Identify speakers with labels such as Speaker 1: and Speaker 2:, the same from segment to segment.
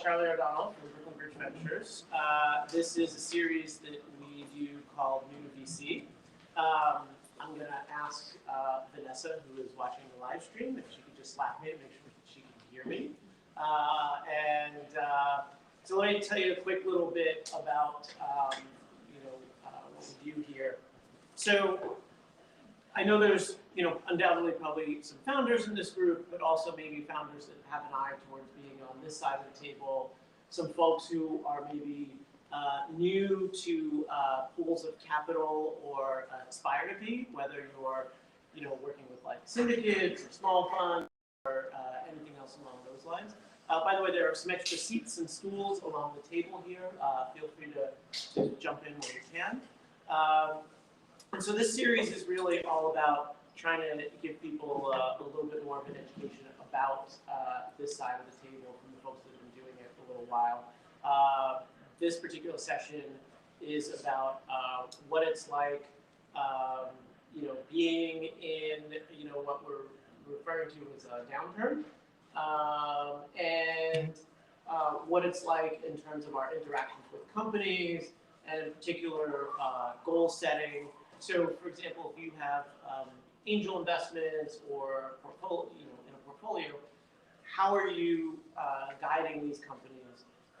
Speaker 1: Charlie O'Donnell from Brooklyn Bridge Ventures. This is a series that we do called New to VC. I'm going to ask Vanessa, who is watching the live stream, if she could just slap me to make sure she can hear me. So let me tell you a quick little bit about what we do here. So I know there's undoubtedly probably some founders in this group, but also maybe founders that have an eye towards being on this side of the table. Some folks who are maybe new to pools of capital or aspire to be, whether you're working with like syndicates or small funds or anything else along those lines. By the way, there are some extra seats and stools along the table here. Feel free to jump in where you can. And so this series is really all about trying to give people a little bit more of an education about this side of the table from the folks that have been doing it for a little while. This particular session is about what it's like, being in, what we're referring to as a downturn, and what it's like in terms of our interactions with companies, and in particular goal setting. So, for example, if you have angel investments or in a portfolio, how are you guiding these companies?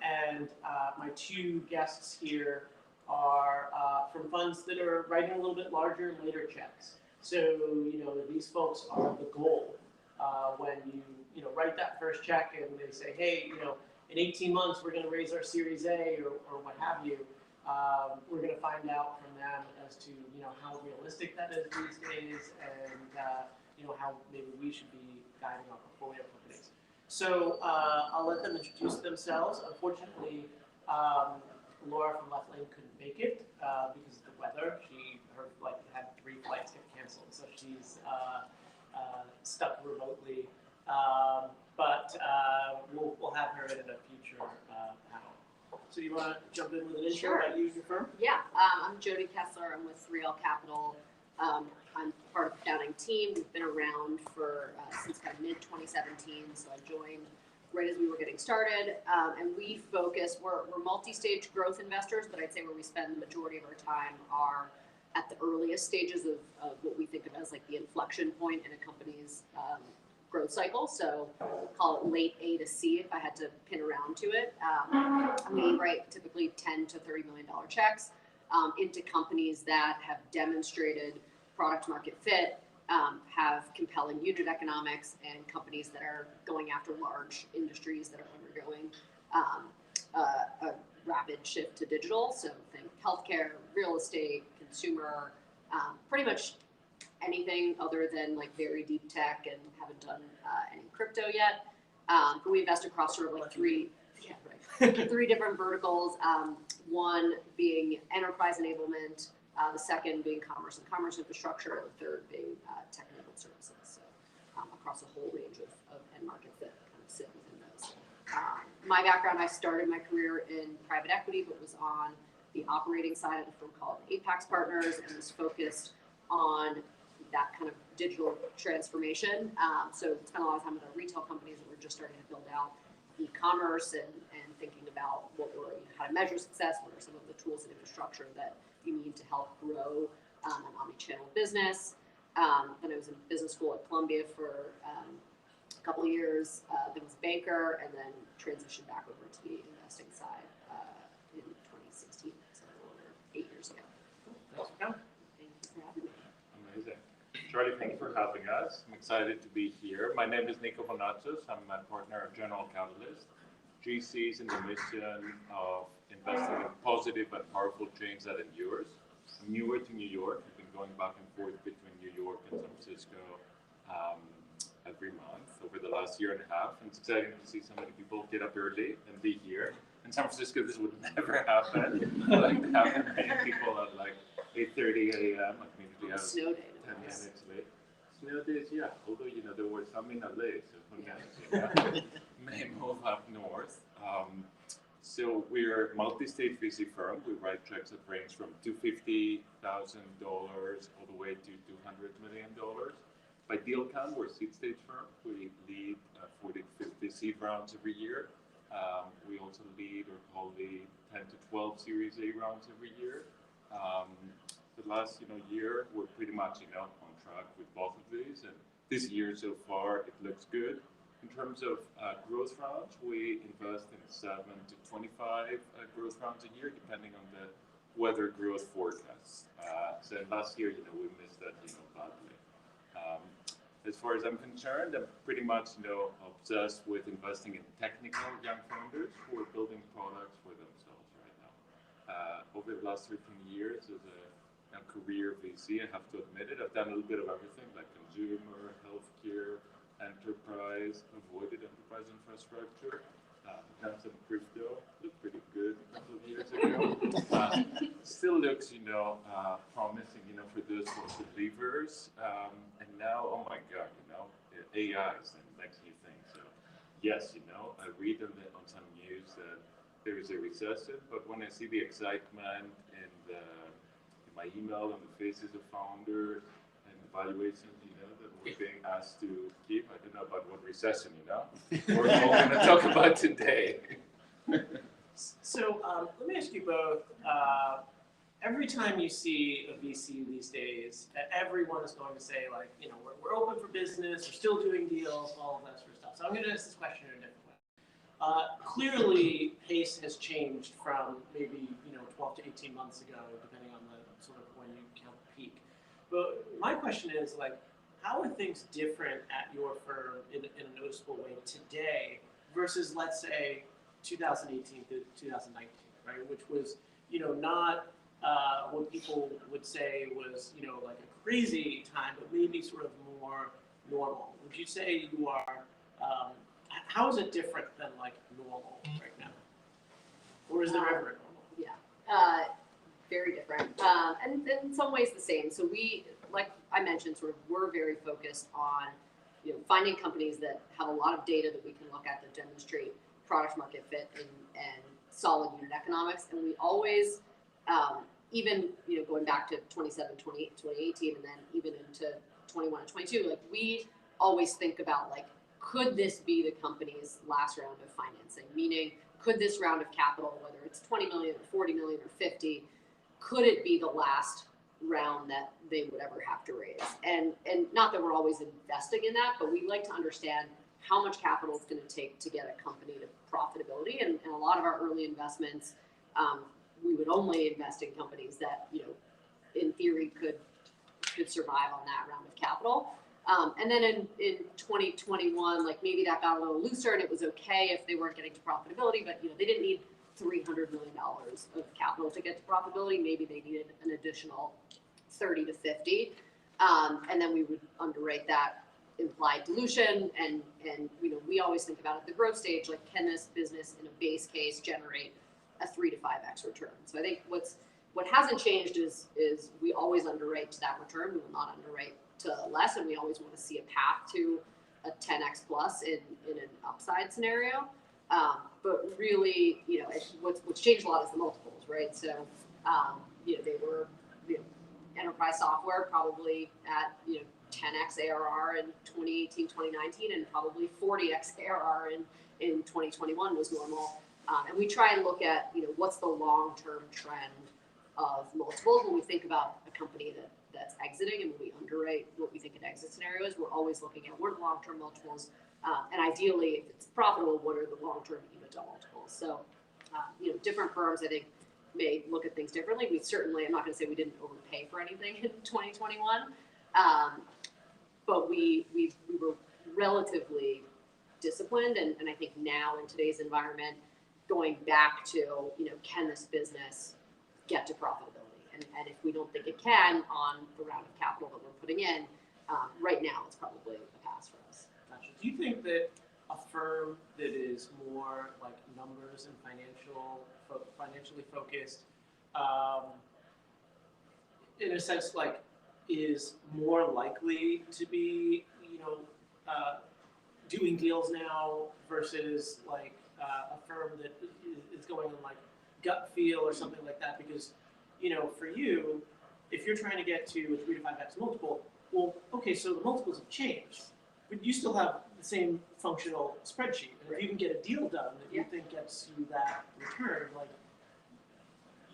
Speaker 1: And my two guests here are from funds that are writing a little bit larger and later checks. So, these folks are the goal. When you write that first check and they say, hey, in 18 months we're going to raise our Series A or what have you. We're going to find out from them as to how realistic that is these days, and how maybe we should be guiding our portfolio companies. So I'll let them introduce themselves. Unfortunately, Laura from Left Lane couldn't make it because of the weather. Her flight had 3 flights get canceled, so she's stuck remotely. But we'll have her in a future panel. So you want to jump in with an intro about you and your firm?
Speaker 2: Yeah, I'm Jody Kessler. I'm with 3L Capital. I'm part of the founding team. We've been around for since kind of mid-2017, so I joined right as we were getting started. And we focus, we're multi-stage growth investors, but I'd say where we spend the majority of our time are at the earliest stages of what we think of as like the inflection point in a company's growth cycle. So call it late A to C if I had to pin around to it. We write typically $10 to $30 million checks into companies that have demonstrated product market fit, have compelling unit economics, and companies that are going after large industries that are undergoing a rapid shift to digital. So think healthcare, real estate, consumer, pretty much anything other than like very deep tech, and haven't done any crypto yet. But we invest across sort of like three different verticals. One being enterprise enablement, the second being commerce and commerce infrastructure, and the third being technical services. So across a whole range of end markets that kind of sit within those. My background, I started my career in private equity, but was on the operating side of a firm called Apex Partners, and was focused on that kind of digital transformation. So spent a lot of time with our retail companies that were just starting to build out e-commerce and thinking about how to measure success, what are some of the tools and infrastructure that you need to help grow an omni-channel business. Then I was in business school at Columbia for a couple of years, then was a banker, and then transitioned back over to the investing side in 2016, so over 8 years ago.
Speaker 1: Thanks for coming.
Speaker 2: Thank you for having me.
Speaker 3: Amazing. Charlie, thank you for having us. I'm excited to be here. My name is Niko. I'm a partner at General Catalyst. GCs in the mission of investing in positive and powerful change that endures. I'm newer to New York. I've been going back and forth between New York and San Francisco every month over the last year and a half. And it's exciting to see so many people get up early and be here. In San Francisco, this would never happen. I like to have many people at like 8:30 a.m. I mean, we have
Speaker 2: Snow day.
Speaker 3: 10 minutes late. Snow days, yeah. Although, there were some in LA, so who knows, may move up north. So we're a multi-stage VC firm. We write checks that range from $250,000 all the way to $200 million. By deal count, we're a seed stage firm. We lead 40 to 50 seed rounds every year. We also lead or hold the 10 to 12 Series A rounds every year. The last year, we're pretty much on track with both of these, and this year so far it looks good. In terms of growth rounds, we invest in 7 to 25 growth rounds a year, depending on the weather growth forecasts. So last year, we missed that badly. As far as I'm concerned, I'm pretty much obsessed with investing in technical young founders who are building products for themselves right now. Over the last 13 years as a career VC, I have to admit it, I've done a little bit of everything, like consumer, healthcare, enterprise, avoided enterprise infrastructure, done some crypto, looked pretty good a couple of years ago. Still looks, promising, for those who are believers. And now, oh my God, AI is the next new thing. So yes, I read on some news that there is a recession, but when I see the excitement in my email on the faces of founders and the valuations, that we're being asked to keep, I don't know about what recession, we're all going to talk about today.
Speaker 1: So let me ask you both. Every time you see a VC these days, everyone is going to say, like, we're open for business, we're still doing deals, all of that sort of stuff. So I'm going to ask this question in a different way. Clearly, pace has changed from maybe 12 to 18 months ago, depending on the sort of when you count the peak. But my question is, like, how are things different at your firm in a noticeable way today versus, let's say, 2018 to 2019, right? Which was, not what people would say was, like a crazy time, but maybe sort of more normal. Would you say you are, how is it different than like normal right now? Or is there ever a normal?
Speaker 2: Yeah, very different. And in some ways the same. So we, like I mentioned, we're very focused on, finding companies that have a lot of data that we can look at that demonstrate product market fit and solid unit economics. And we always, even, going back to 2018, and then even into 21 and 22, like we always think about, like, could this be the company's last round of financing? Meaning, could this round of capital, whether it's 20 million or 40 million or 50, could it be the last round that they would ever have to raise? And not that we're always investing in that, but we like to understand how much capital it's going to take to get a company to profitability. And a lot of our early investments, we would only invest in companies that, in theory could survive on that round of capital. And then in 2021, like maybe that got a little looser and it was okay if they weren't getting to profitability, but they didn't need $300 million of capital to get to profitability. Maybe they needed an additional 30 to 50. And then we would underwrite that implied dilution. And we always think about at the growth stage, like, can this business in a base case generate a 3 to 5x return? So I think what hasn't changed is we always underwrite to that return. We will not underwrite to less, and we always want to see a path to a 10x plus in an upside scenario. But really, what's changed a lot is the multiples, right? So, they were, enterprise software probably at, 10x ARR in 2018, 2019, and probably 40x ARR in 2021 was normal. And we try and look at, what's the long-term trend of multiples when we think about a company that's exiting, and when we underwrite what we think an exit scenario is. We're always looking at what are the long-term multiples, and ideally, if it's profitable, what are the long-term EBITDA multiples? So, different firms, I think, may look at things differently. We certainly, I'm not going to say we didn't overpay for anything in 2021, but we were relatively disciplined, and I think now in today's environment, going back to, can this business get to profitability? And if we don't think it can on the round of capital that we're putting in, right now it's probably a pass for us.
Speaker 1: Gotcha. Do you think that a firm that is more like numbers and financially focused, in a sense, like, is more likely to be, doing deals now versus like a firm that is going on like gut feel or something like that? Because, for you, if you're trying to get to a 3 to 5x multiple, well, okay, so the multiples have changed, but you still have the same functional spreadsheet. And if you can get a deal done that you think gets you that return, like,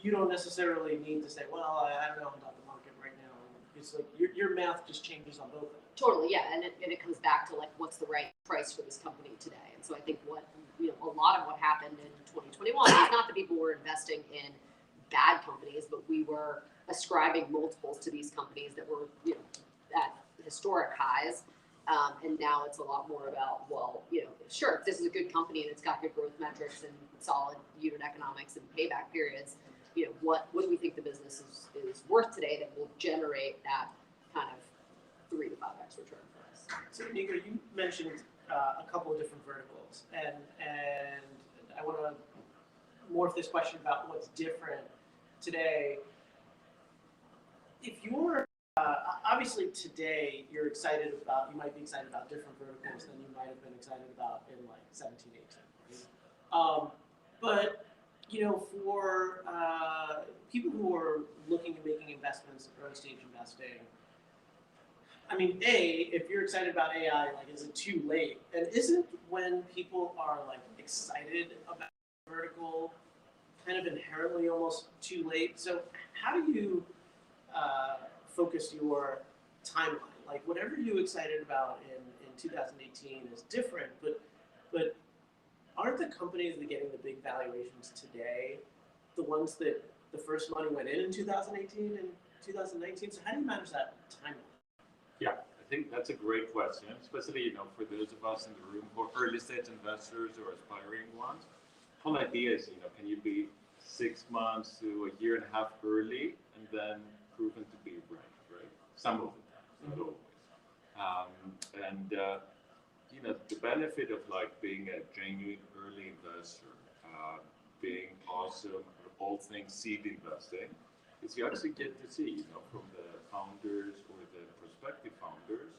Speaker 1: you don't necessarily need to say, well, I don't know about the market right now. It's like your math just changes on both of them.
Speaker 2: Totally, yeah, and it comes back to like what's the right price for this company today. And so I think a lot of what happened in 2021 is not that people were investing in bad companies, but we were ascribing multiples to these companies that were at historic highs. And now it's a lot more about, well, sure, if this is a good company and it's got good growth metrics and solid unit economics and payback periods, what do we think the business is worth today that will generate that kind of 3 to 5x return for us?
Speaker 1: So Niko, you mentioned a couple of different verticals, and I want to morph this question about what's different today. If you're obviously today you might be excited about different verticals than you might have been excited about in like 17, 18, right? But for people who are looking at making investments, early stage investing, I mean, if you're excited about AI, like, is it too late? And isn't when people are like excited about a vertical kind of inherently almost too late? So how do you focus your timeline? Like, whatever you're excited about in 2018 is different, but aren't the companies that are getting the big valuations today the ones that the first money went in 2018 and 2019? So how do you manage that timeline?
Speaker 3: Yeah, I think that's a great question, especially for those of us in the room who are early stage investors or aspiring ones. The whole idea is, can you be 6 months to a year and a half early and then proven to be right? Some of the time, not always. The benefit of like being a genuine early investor, being awesome at all things seed investing, is you actually get to see, from the founders or the prospective founders,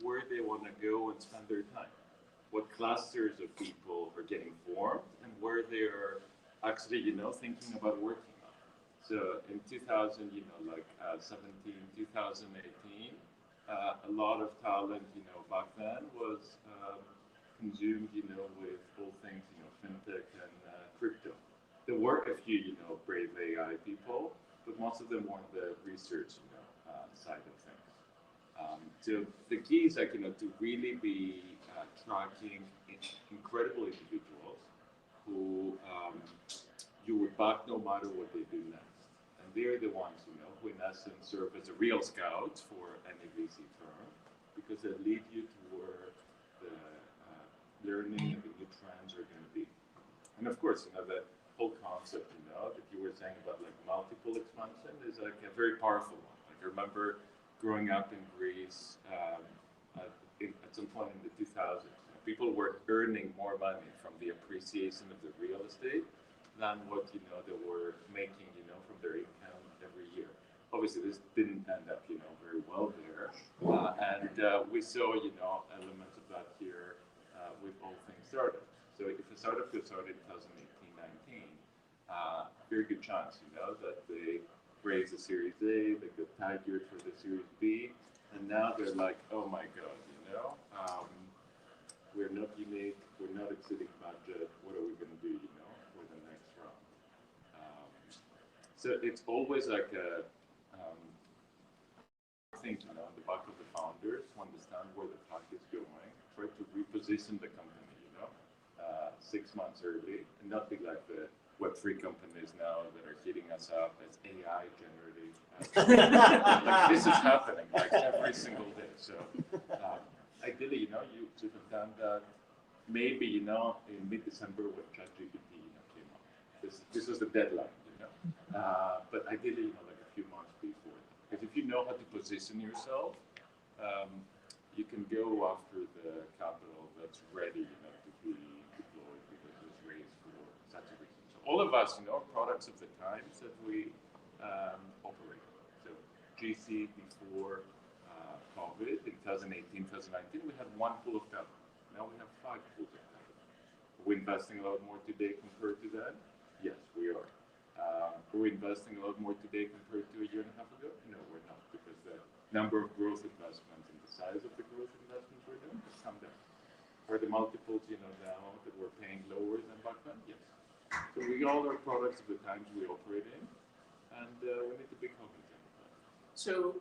Speaker 3: where they want to go and spend their time, what clusters of people are getting formed, and where they're actually, thinking about working on. So in 2017, 2018, a lot of talent, back then was consumed, with all things, fintech and crypto. There were a few, brave AI people, but most of them were on the research, side of things. So the key is, to really be tracking incredible individuals who you would back no matter what they do next. And they're the ones, who in essence serve as a real scouts for any VC firm, because they lead you to where the learning and the new trends are going to be. And of course, that whole concept, that you were saying about like multiple expansion is like a very powerful one. Like, I remember growing up in Greece at some point in the 2000s, people were earning more money from the appreciation of the real estate than what they were making from their income every year. Obviously, this didn't end up very well there, and we saw elements of that here with all things startups. So if a startup gets started in 2018, 19, very good chance that they raise a Series A, they get tagged for the Series B, and now they're like, oh my God, we're not unique, we're not exceeding budget, what are we going to do, for the next round? So it's always like a thing, on the back of the founders to understand where the puck is going, try to reposition the company, 6 months early, and not be like the Web3 companies now that are hitting us up as AI generative. Like, this is happening like every single day. So ideally, you should have done that maybe, in mid-December when ChatGPT came out. This was the deadline, but ideally, like a few months before. Because if you know how to position yourself, you can go after the capital that's ready, to be deployed because it was raised for such a reason. So all of us, are products of the times that we operate. So GC before COVID in 2018, 2019, we had 1 pool of capital. Now we have 5 pools of capital. Are we investing a lot more today compared to then? Yes, we are. Are we investing a lot more today compared to a year and a half ago? No, we're not, because the number of growth investments and the size of the growth investments we're doing has come down. Are the multiples, now that we're paying lower than back then? Yes. So we all are products of the times we operate in, and we need to be cognizant of that.
Speaker 1: So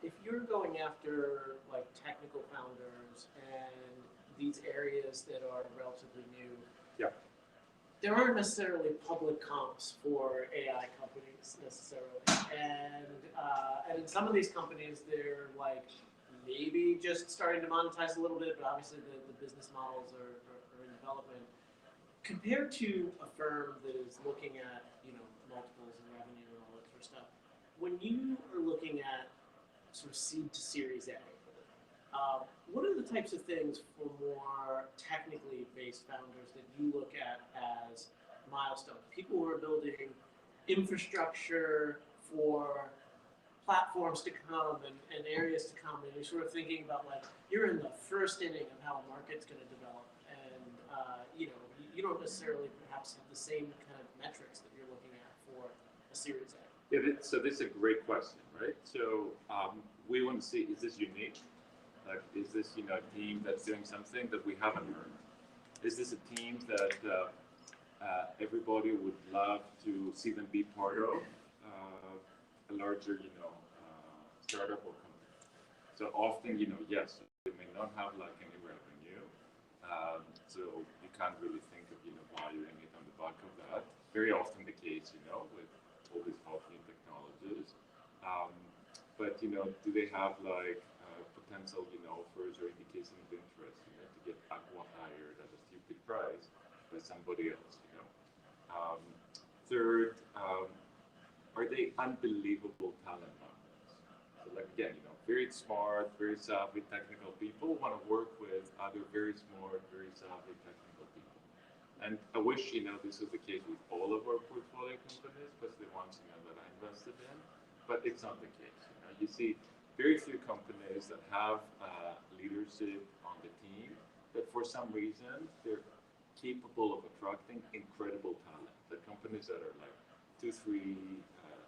Speaker 1: if you're going after like technical founders and these areas that are relatively new,
Speaker 3: Yeah.
Speaker 1: there aren't necessarily public comps for AI companies necessarily, and in some of these companies, they're like maybe just starting to monetize a little bit, but obviously the business models are in development. Compared to a firm that is looking at multiples and revenue and all that sort of stuff, when you are looking at sort of seed to Series A, what are the types of things for more technically based founders that you look at as milestones? People who are building infrastructure for platforms to come and areas to come, and you're sort of thinking about like you're in the first inning of how a market's going to develop, and you don't necessarily perhaps have the same kind of metrics that you're looking at for a Series A.
Speaker 3: Yeah, so this is a great question, right? So we want to see, is this unique? Like, is this a team that's doing something that we haven't heard? Is this a team that everybody would love to see them be part of a larger startup or company? So often yes, they may not have like any revenue, so you can't really think of valuing it on the back of that. Very often the case with all these hot new technologies, but do they have like potential offers or indication of interest to get acqui-hired at a stupid price by somebody else? Third, are they unbelievable talent numbers? So like again, very smart, very savvy technical people want to work with other very smart, very savvy technical people. And I wish this was the case with all of our portfolio companies, especially the ones that I invested in. But it's not the case. You see very few companies that have leadership on the team that for some reason they're capable of attracting incredible talent. The companies that are like 2-3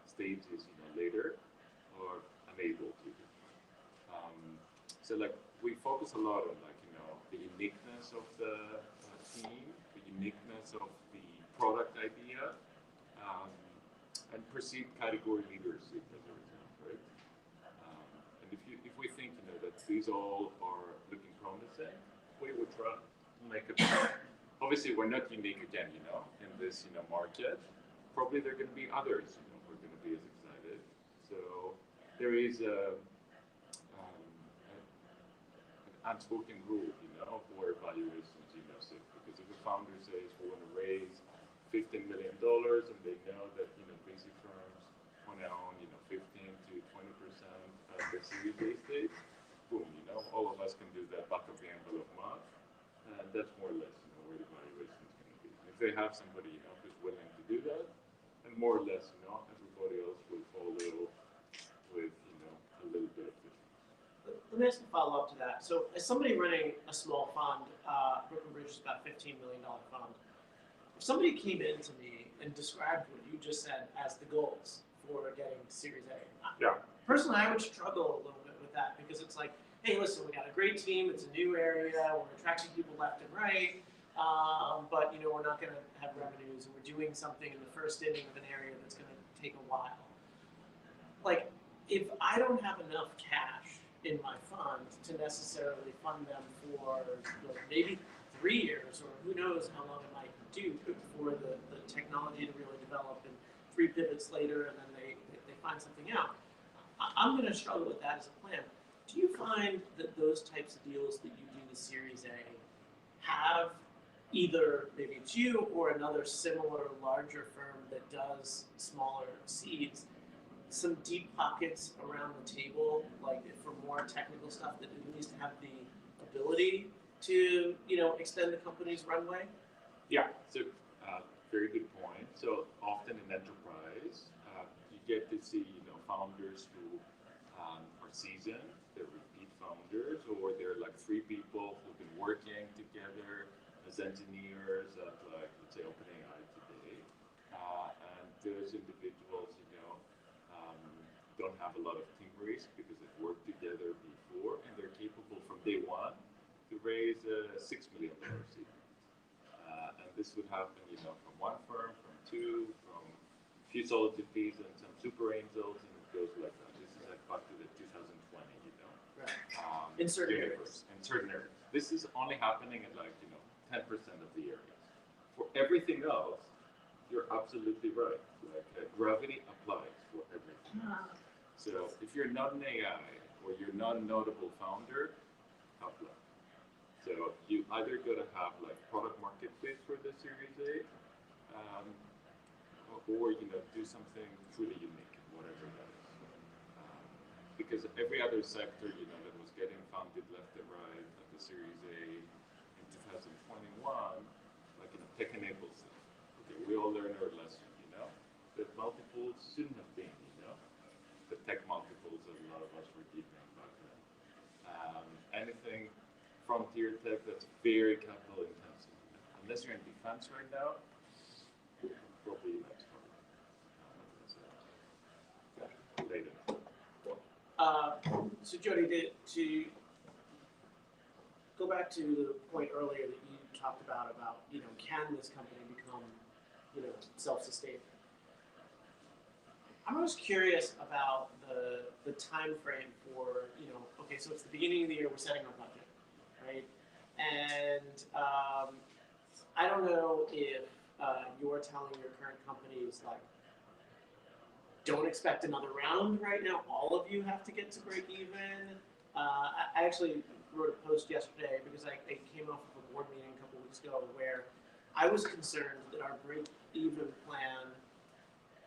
Speaker 3: stages later are unable to. So like we focus a lot on like the uniqueness of the team, the uniqueness of the product idea, and perceived category leadership as a result, right? And if we think that these all are looking promising, we would try to make it. Obviously, we're not unique again, in this market. Probably there are going to be others who are going to be as excited. So there is an unspoken rule, for evaluations, so because if a founder says we want to raise $15 million and they know that basic firms want to own 15 to 20% of the Series A stage, boom, all of us can do that back of the envelope math, and that's more or less where the valuation is going to be. If they have somebody who's willing to do that, and more or less everybody else will follow with a little bit of difference.
Speaker 1: Let me ask a follow-up to that. So as somebody running a small fund, Brooklyn Bridge is about a $15 million fund. If somebody came in to me and described what you just said as the goals for getting Series A,
Speaker 3: yeah.
Speaker 1: Personally, I would struggle a little bit with that because it's like, hey, listen, we got a great team. It's a new area. We're attracting people left and right. But we're not going to have revenues, and we're doing something in the first inning of an area that's going to take a while. Like, if I don't have enough cash in my fund to necessarily fund them for maybe 3 years, or who knows how long it might do for the technology to really develop, and 3 pivots later, and then they find something out, I'm going to struggle with that as a plan. Do you find that those types of deals that you do the Series A have either, maybe it's you or another similar larger firm that does smaller seeds, some deep pockets around the table, like for more technical stuff that at least have the ability to, extend the company's runway?
Speaker 3: Yeah, so very good point. So often in enterprise, you get to see, founders who are seasoned, they're repeat founders, or they're like 3 people who've been working together as engineers at let's say OpenAI today. And those individuals, don't have a lot of team risk because they've worked together before, and they're capable from day one to raise a $6 million seed. And this would happen, from one firm, from two, from a few solid GPs and some super angels, and it goes like that. This is like back to the 2020,
Speaker 1: Right. In certain
Speaker 3: universe. In certain areas. This is only happening in 10% of the areas. For everything else, you're absolutely right. Gravity applies for everything. So if you're not an AI or you're not a notable founder, tough luck. So you either got to have product market fit for the Series A, or do something truly unique, whatever that is. Because every other sector, that was getting funded left and right at the Series A in 2021, tech enables it. Okay, we all learn our lesson, that multiples shouldn't have been, the tech multiples that a lot of us were giving back then. Anything frontier tech that's very capital intensive, unless you're in defense right now, probably that's hard. Later.
Speaker 1: So Jody, to go back to the point earlier that you talked about, can this company become, self-sustaining? I'm just curious about the time frame for, okay, so it's the beginning of the year, we're setting our budget, right? And I don't know if you're telling your current companies, don't expect another round right now. All of you have to get to break even. I actually wrote a post yesterday because I came off of a board meeting a couple weeks ago where I was concerned that our break even plan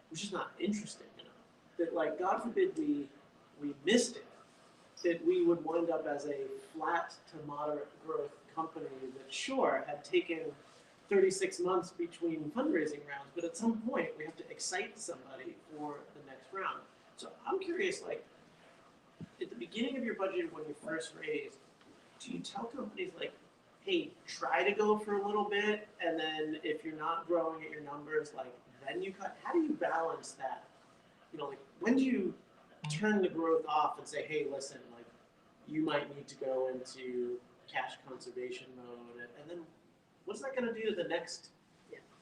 Speaker 1: was just not interesting enough. That God forbid we missed it, that we would wind up as a flat to moderate growth company that sure had taken 36 months between fundraising rounds, but at some point we have to excite somebody for the next round. So I'm curious, at the beginning of your budget when you first raised, do you tell companies hey, try to go for a little bit, and then if you're not growing at your numbers, then you cut? How do you balance that? When do you turn the growth off and say, hey, listen, you might need to go into cash conservation mode, and then what's that going to do to the next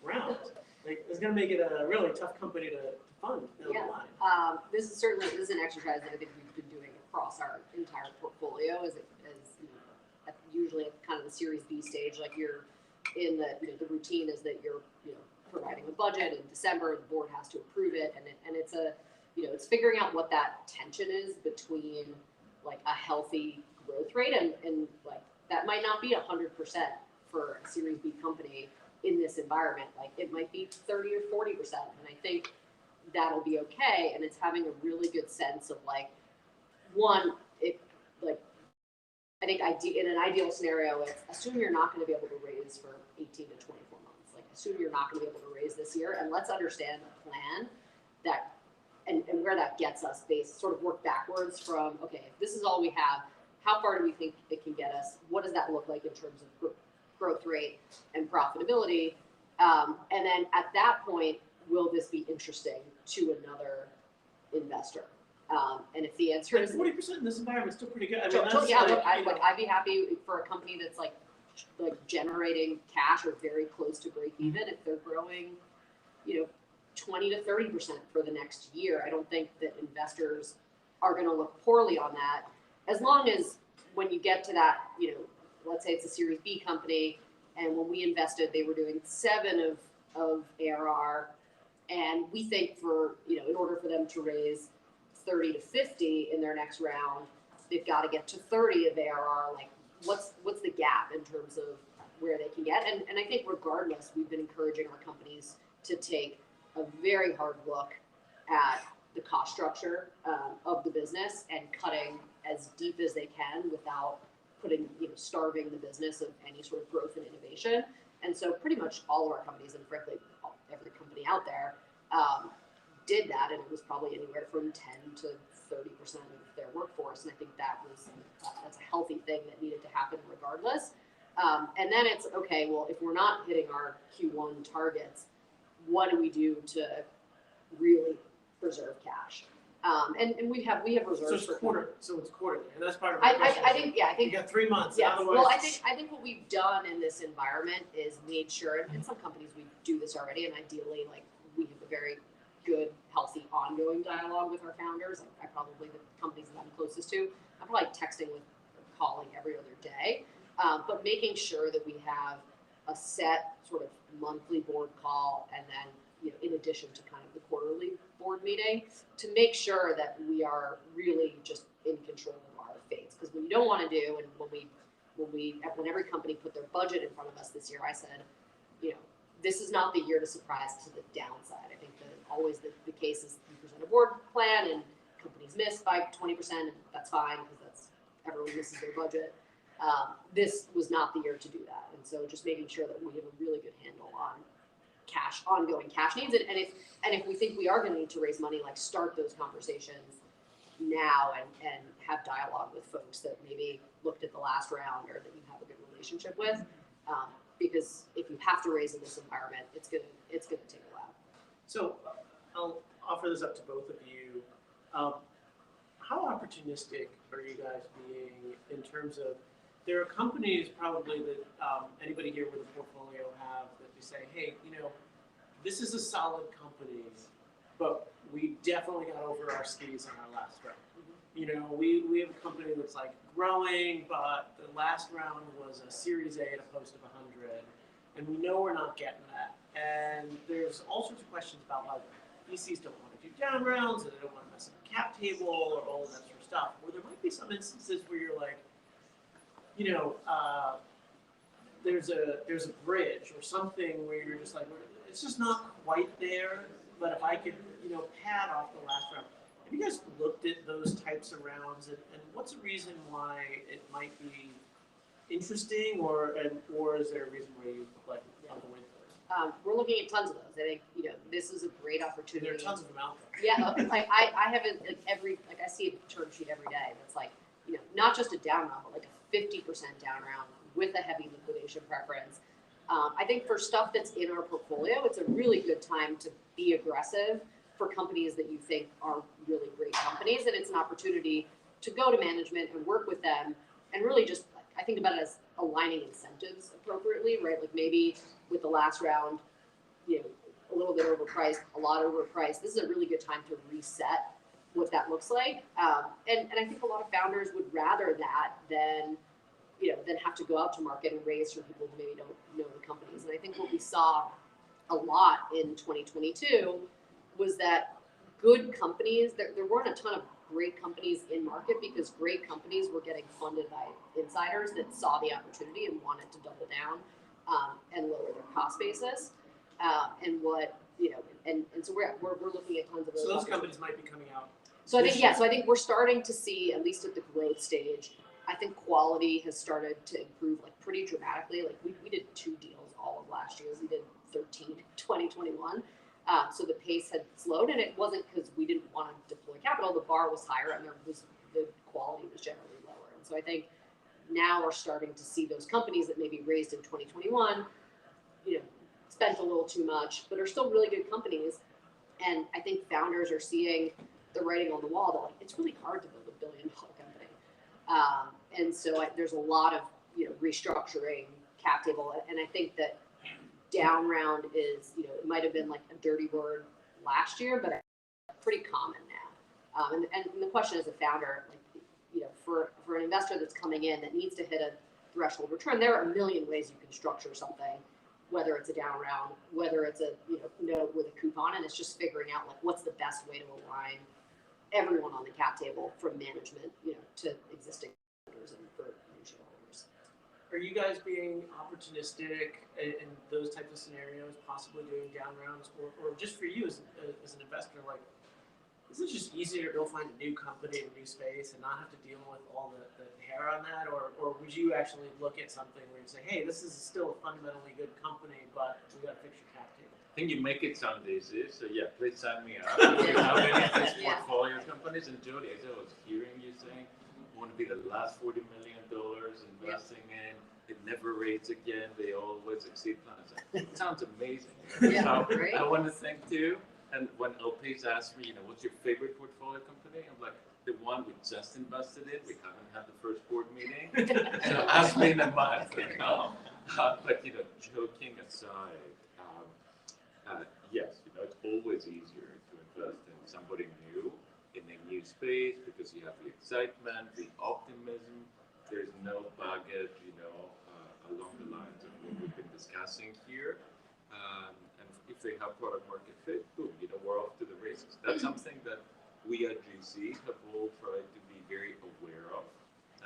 Speaker 1: round? It's going to make it a really tough company to fund down the line.
Speaker 2: This is an exercise that I think we've been doing across our entire portfolio. Usually at kind of the Series B stage, you're in the routine is that you're providing a budget in December, the board has to approve it, and it's it's figuring out what that tension is between a healthy growth rate and that might not be 100% for a Series B company in this environment. It might be 30 or 40%, and I think that'll be okay. And it's having a really good sense of I think in an ideal scenario, it's assume you're not going to be able to raise for 18 to 24 months. Assume you're not going to be able to raise this year, and let's understand the plan that and where that gets us sort of work backwards from, okay, if this is all we have, how far do we think it can get us? What does that look like in terms of growth rate and profitability? And then at that point, will this be interesting to another investor? And if the answer is
Speaker 1: 40% in this environment is still pretty good.
Speaker 2: I'd be happy for a company that's generating cash or very close to break even if they're growing, 20 to 30% for the next year. I don't think that investors are going to look poorly on that, as long as when you get to that, let's say it's a Series B company, and when we invested, they were doing 7 of ARR, and we think in order for them to raise 30 to 50 in their next round, they've got to get to 30 of ARR. What's the gap in terms of where they can get? And I think regardless, we've been encouraging our companies to take a very hard look at the cost structure of the business and cutting as deep as they can without starving the business of any sort of growth and innovation. And so pretty much all of our companies, and frankly, every company out there, did that, and it was probably anywhere from 10 to 30% of their workforce. And I think that's a healthy thing that needed to happen regardless. And then it's, okay, well, if we're not hitting our Q1 targets, what do we do to really preserve cash? And we have
Speaker 1: So
Speaker 2: reserves
Speaker 1: it's
Speaker 2: for
Speaker 1: quarterly, and that's part of my question.
Speaker 2: I think
Speaker 1: You got 3 months,
Speaker 2: yes.
Speaker 1: otherwise.
Speaker 2: Well, I think what we've done in this environment is made sure, and in some companies we do this already, and ideally, like, we have a very good, healthy, ongoing dialogue with our founders. I probably, the companies that I'm closest to, I'm probably texting with, calling every other day, but making sure that we have a set sort of monthly board call, and then, in addition to kind of the quarterly board meeting, to make sure that we are really just in control of our fates. Because what you don't want to do, and when every company put their budget in front of us this year, I said, this is not the year to surprise to the downside. I think that always the case is you present a board plan and companies miss by 20%, and that's fine because everyone misses their budget. This was not the year to do that, and so just making sure that we have a really good handle on ongoing cash needs, and if we think we are going to need to raise money, like, start those conversations now and have dialogue with folks that maybe looked at the last round or that you have a good relationship with, because if you have to raise in this environment, it's gonna take a while.
Speaker 1: So I'll offer this up to both of you. How opportunistic are you guys being in terms of, there are companies probably that anybody here with a portfolio have that we say, hey, this is a solid company, but we definitely got over our skis on our last round. We have a company that's like growing, but the last round was a Series A at a post of 100, and we know we're not getting that. And there's all sorts of questions about how VCs don't want to do down rounds, and they don't want to mess up the cap table or all of that sort of stuff. Where there might be some instances where you're like, there's a bridge or something where you're just like, it's just not quite there, but if I could, pad off the last round. Have you guys looked at those types of rounds, and what's the reason why it might be interesting, or is there a reason why you like on the win for it?
Speaker 2: We're looking at tons of those. I think, this is a great opportunity.
Speaker 1: There are tons of them out there.
Speaker 2: Yeah, I have I see a term sheet every day that's like, not just a down round, but like a 50% down round with a heavy liquidation preference. I think for stuff that's in our portfolio, it's a really good time to be aggressive for companies that you think are really great companies, and it's an opportunity to go to management and work with them, and really just, I think about it as aligning incentives appropriately, right? Like, maybe with the last round, a little bit overpriced, a lot overpriced. This is a really good time to reset what that looks like. And I think a lot of founders would rather that than have to go out to market and raise from people who maybe don't know the companies. And I think what we saw a lot in 2022 was that good companies, there weren't a ton of great companies in market because great companies were getting funded by insiders that saw the opportunity and wanted to double down and lower their cost basis. And so we're looking at tons of those.
Speaker 1: So those companies might be coming out.
Speaker 2: So I think we're starting to see, at least at the growth stage, I think quality has started to improve like pretty dramatically. Like we did 2 deals all of last year. We did 13 in 2021. So the pace had slowed, and it wasn't because we didn't want to deploy capital. The bar was higher, and the quality was generally lower. And so I think now we're starting to see those companies that maybe raised in 2021, spent a little too much, but are still really good companies. And I think founders are seeing the writing on the wall that, like, it's really hard to build $1 billion company. And so there's a lot of restructuring, cap table, and I think that down round is, it might have been like a dirty word last year, but it's pretty common now. And the question as a founder, like, for an investor that's coming in that needs to hit a threshold return, there are a million ways you can structure something, whether it's a down round, whether it's a note with a coupon, and it's just figuring out like what's the best way to align everyone on the cap table, from management, to existing owners and for new shareholders.
Speaker 1: Are you guys being opportunistic in those types of scenarios, possibly doing down rounds, or just for you as an investor, like, is it just easier to go find a new company in a new space and not have to deal with all the hair on that, or would you actually look at something where you say, hey, this is still a fundamentally good company, but we got to fix your cap table?
Speaker 3: I think you make it sound easy, so yeah, please sign me up. If you have any of these portfolio companies, and Jody, as I was hearing you saying, you want to be the last $40 million investing in, it never rates again, they always exceed plans. It sounds amazing.
Speaker 2: Yeah,
Speaker 3: So
Speaker 2: great.
Speaker 3: I want to thank you. And when LPs ask me, what's your favorite portfolio company? I'm like, the one we just invested in. We haven't had the first board meeting. So ask me in a month. But joking aside, yes, it's always easier to invest in somebody new in a new space because you have the excitement, the optimism. There's no baggage, along the lines of what we've been discussing here. And if they have product market fit, boom, we're off to the races. That's something that we at GC have all tried to be very aware of.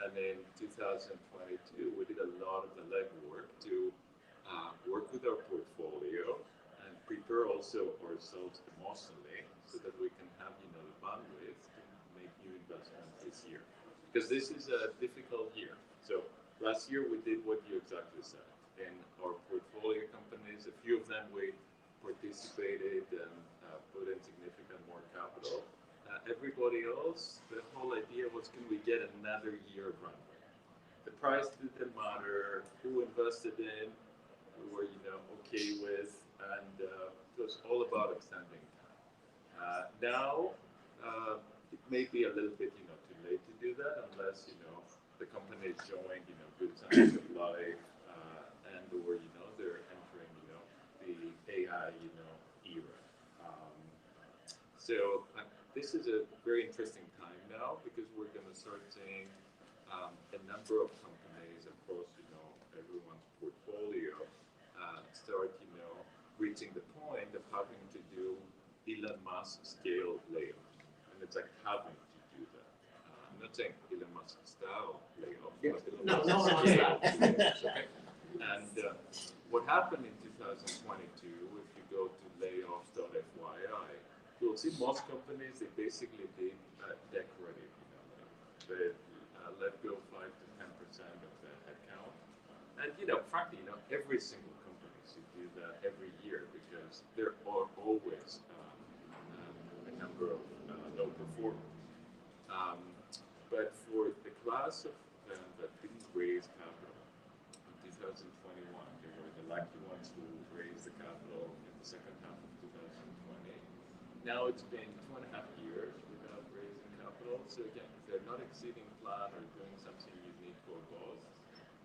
Speaker 3: And in 2022, we did a lot of the legwork to work with our portfolio and prepare also ourselves emotionally so that we can have, the bandwidth to make new investments this year. Because this is a difficult year. So last year we did what you exactly said. In our portfolio companies, a few of them we participated and put in significant more capital. Everybody else, the whole idea was, can we get another year of runway? The price didn't matter, who invested in, we were, okay with, and it was all about extending time. Now, it may be a little bit, too late to do that unless, the company is showing, good signs of life, and or, they're entering, the AI, era. So this is a very interesting time now because we're going to start seeing a number of companies across, everyone's portfolio start, reaching the point of having to do Elon Musk scale layoffs. And it's like having to do that. I'm not saying Elon Musk style layoffs, but Elon Musk scale layoffs. Okay? And what happened in 2022, if you go to layoffs.fyi, you'll see most companies, they basically did decorative, they let go 5 to 10% of the headcount. And frankly, every single company should do that every year because there are always a number of low performers. But for the class of them that didn't raise capital in 2021, they were the lucky ones who raised the capital in the second half of 2020. Now it's been 2.5 years without raising capital. So again, if they're not exceeding plan or doing something unique or both,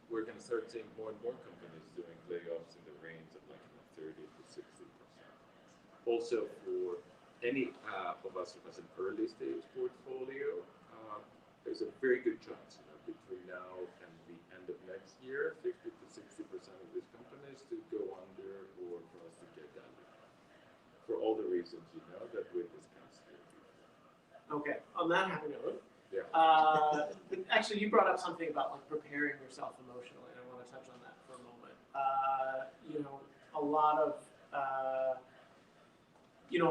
Speaker 3: we're going to start seeing more and more companies doing layoffs in the range of like 30 to 60%. Also, for any of us who has an early stage portfolio, there's a very good chance between now and the end of next year, 50 to 60% of these companies to go under or for us to get diluted. For all the reasons that we discussed here.
Speaker 1: Okay, on that happy note,
Speaker 3: Yeah.
Speaker 1: Actually, you brought up something about like preparing yourself emotionally, and I want to touch on that for a moment. A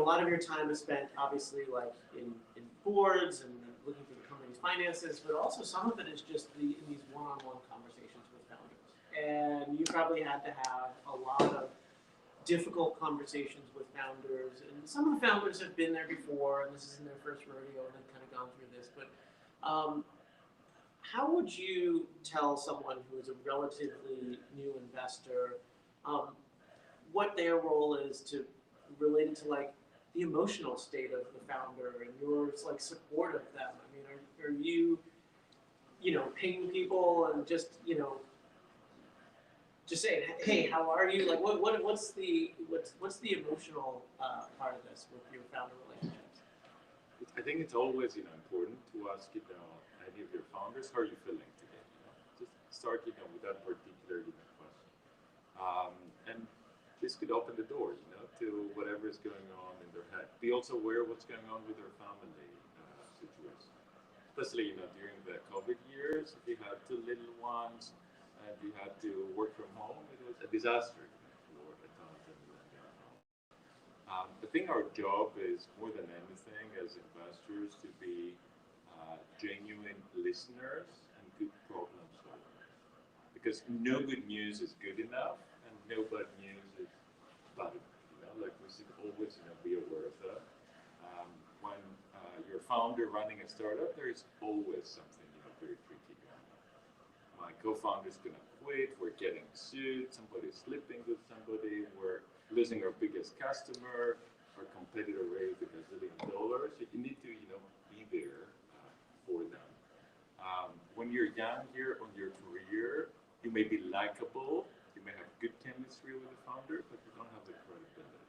Speaker 1: lot of your time is spent obviously like in boards and looking through the company's finances, but also some of it is just in these one-on-one conversations with founders. And you probably had to have a lot of difficult conversations with founders, and some of the founders have been there before, and this isn't their first rodeo, and they've kind of gone through this. But how would you tell someone who is a relatively new investor what their role is to related to like the emotional state of the founder and your like support of them? I mean, are you pinging people and just saying, hey, how are you? Like, what's the emotional part of this with your founder relationships?
Speaker 3: I think it's always important to ask any of your founders, how are you feeling today? Just start with that particular question, and this could open the door to whatever is going on in their head. Be also aware of what's going on with their family situation, especially during the COVID years. If you had 2 little ones and you had to work from home, it was a disaster for a ton of them. I think our job is more than anything as investors to be genuine listeners and good problem solvers. Because no good news is good enough and no bad news is bad enough. Like we should always be aware of that. When you're a founder running a startup, there is always something very tricky going on. My co-founder's gonna quit, we're getting sued, somebody's sleeping with somebody, we're losing our biggest customer, our competitor raised $1 gazillion, you need to, be there for them. When you're young here on your career, you may be likable, you may have good chemistry with the founder, but you don't have the credibility.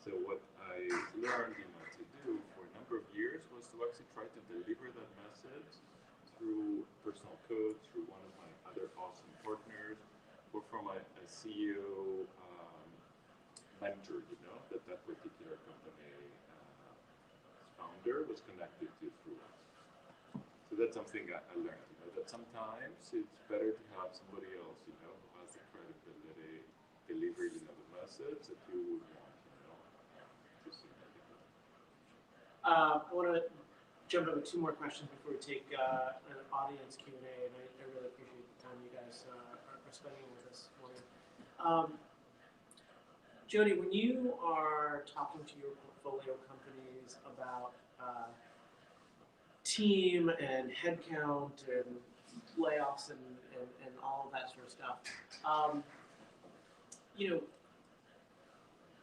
Speaker 3: So what I learned, to do for a number of years was to actually try to deliver that message through personal code, through one of my other awesome partners, or from a CEO mentor, that particular company founder was connected to through us. So that's something I learned, that sometimes it's better to have somebody else, who has the credibility, delivering, the message that you would want, to see.
Speaker 1: I want to jump into 2 more questions before we take an audience Q&A, and I really appreciate the time you guys are spending with us this morning. Jody, when you are talking to your portfolio companies about team and headcount and layoffs and all of that sort of stuff,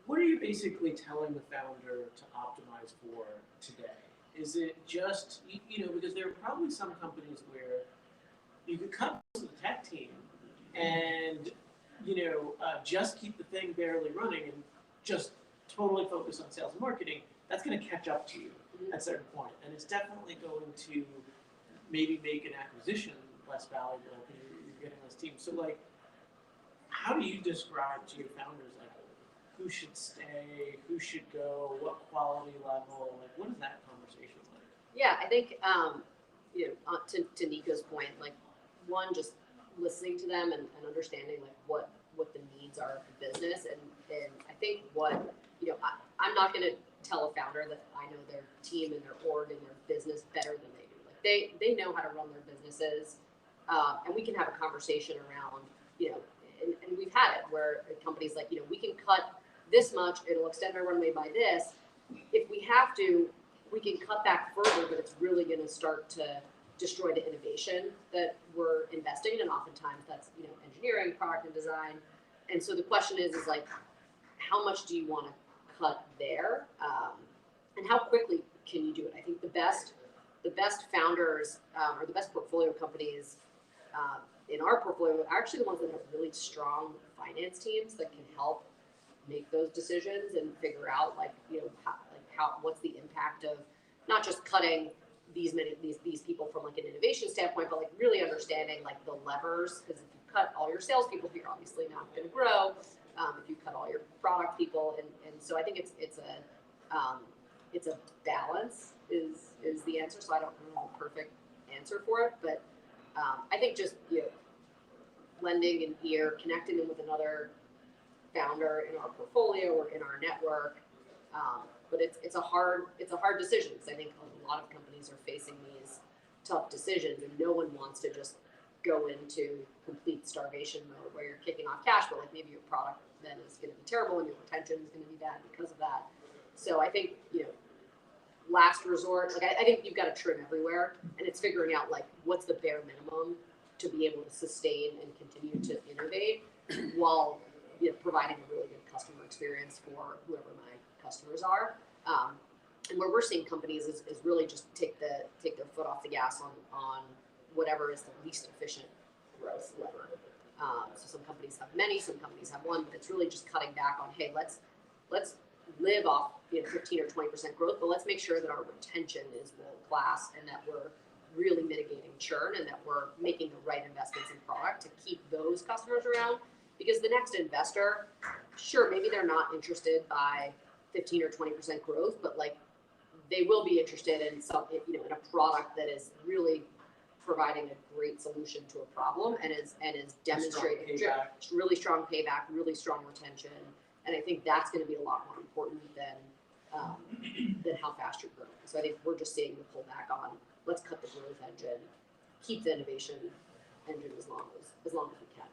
Speaker 1: what are you basically telling the founder to optimize for today? Is it just, because there are probably some companies where you could cut the tech team and, just keep the thing barely running and just totally focus on sales and marketing. That's going to catch up to you at a certain point. And it's definitely going to maybe make an acquisition less valuable because you're getting less teams. So, how do you describe to your founders, who should stay, who should go, what quality level, what is that conversation like?
Speaker 2: Yeah, I think, to Niko's point, one, just listening to them and understanding what the needs are of the business. And I think I'm not going to tell a founder that I know their team and their org and their business better than they do. They know how to run their businesses. And we can have a conversation around, and we've had it where companies we can cut this much, it'll extend our runway by this. If we have to, we can cut back further, but it's really going to start to destroy the innovation that we're investing in. And oftentimes that's, engineering, product and design. And so the question is how much do you want to cut there? And how quickly can you do it? I think the best founders or the best portfolio companies in our portfolio are actually the ones that have really strong finance teams that can help make those decisions and figure out what's the impact of not just cutting these people from an innovation standpoint, but really understanding the levers. Because if you cut all your salespeople, you're obviously not going to grow. If you cut all your product people, and so I think it's a balance is the answer. So I don't know the perfect answer for it, but I think just lending an ear, connecting them with another founder in our portfolio or in our network. But it's a hard decision, because I think a lot of companies are facing these tough decisions, and no one wants to just go into complete starvation mode where you're kicking off cash, but maybe your product then is going to be terrible and your retention is going to be bad because of that. So I think last resort, I think you've got to trim everywhere, and it's figuring out what's the bare minimum to be able to sustain and continue to innovate while providing a really good customer experience for whoever my customers are. And where we're seeing companies is really just take their foot off the gas on whatever is the least efficient growth lever. So some companies have many, some companies have one, but it's really just cutting back on, hey, let's live off 15 or 20% growth, but let's make sure that our retention is world class and that we're really mitigating churn and that we're making the right investments in product to keep those customers around. Because the next investor, sure, maybe they're not interested by 15 or 20% growth, but they will be interested in in a product that is really providing a great solution to a problem and is demonstrating really strong payback, really strong retention. And I think that's going to be a lot more important than how fast you're growing. So I think we're just seeing the pullback on let's cut the growth engine, keep the innovation engine as long as we can.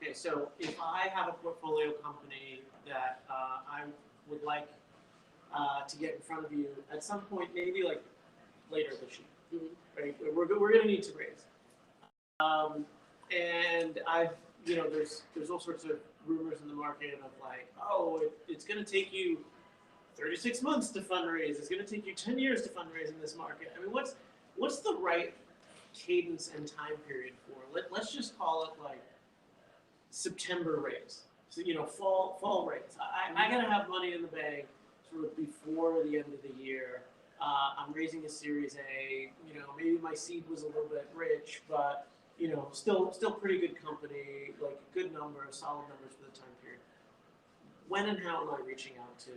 Speaker 1: Okay, so if I have a portfolio company that I would like to get in front of you at some point, maybe later this year, right? We're going to need to raise, and I've there's all sorts of rumors in the market of it's going to take you 36 months to fundraise. It's going to take you 10 years to fundraise in this market. I mean, what's the right cadence and time period for? Let's just call it like September raise. So, fall raise. I got to have money in the bank sort of before the end of the year. I'm raising a Series A. Maybe my seed was a little bit rich, but still pretty good company, like good numbers, solid numbers for the time period. When and how am I reaching out to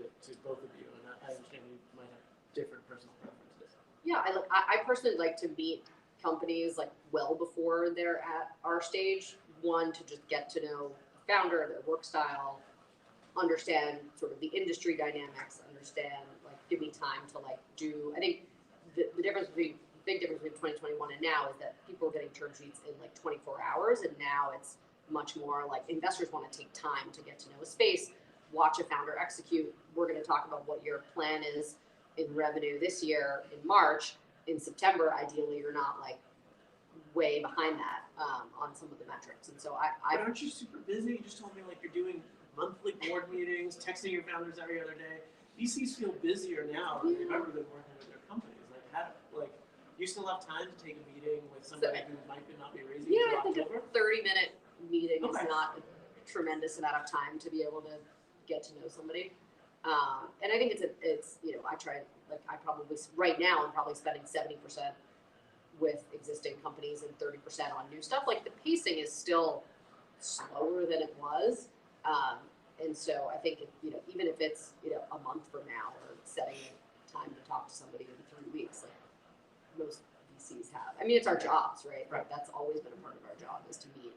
Speaker 1: both of you? And I understand you might have different personal preferences.
Speaker 2: Yeah, I personally like to meet companies like well before they're at our stage. One, to just get to know the founder, their work style, understand sort of the industry dynamics, understand, like, give me time to do. I think the big difference between 2021 and now is that people are getting term sheets in like 24 hours, and now it's much more like investors want to take time to get to know a space, watch a founder execute. We're going to talk about what your plan is in revenue this year in March. In September, ideally, you're not like way behind that on some of the metrics. And so
Speaker 1: But aren't you super busy? You just told me like you're doing monthly board meetings, texting your founders every other day. VCs feel busier now than they've ever been working with their companies. You still have time to take a meeting with somebody who might not be raising
Speaker 2: I
Speaker 1: until
Speaker 2: think
Speaker 1: October?
Speaker 2: a 30-minute meeting
Speaker 1: Okay.
Speaker 2: is not a tremendous amount of time to be able to get to know somebody. And I think it's I probably right now I'm probably spending 70% with existing companies and 30% on new stuff. Like, the pacing is still slower than it was. And so I think even if it's a month from now, or setting time to talk to somebody in 3 weeks, like most VCs have. I mean, it's our jobs, right?
Speaker 1: Right.
Speaker 2: That's always been a part of our job, is to meet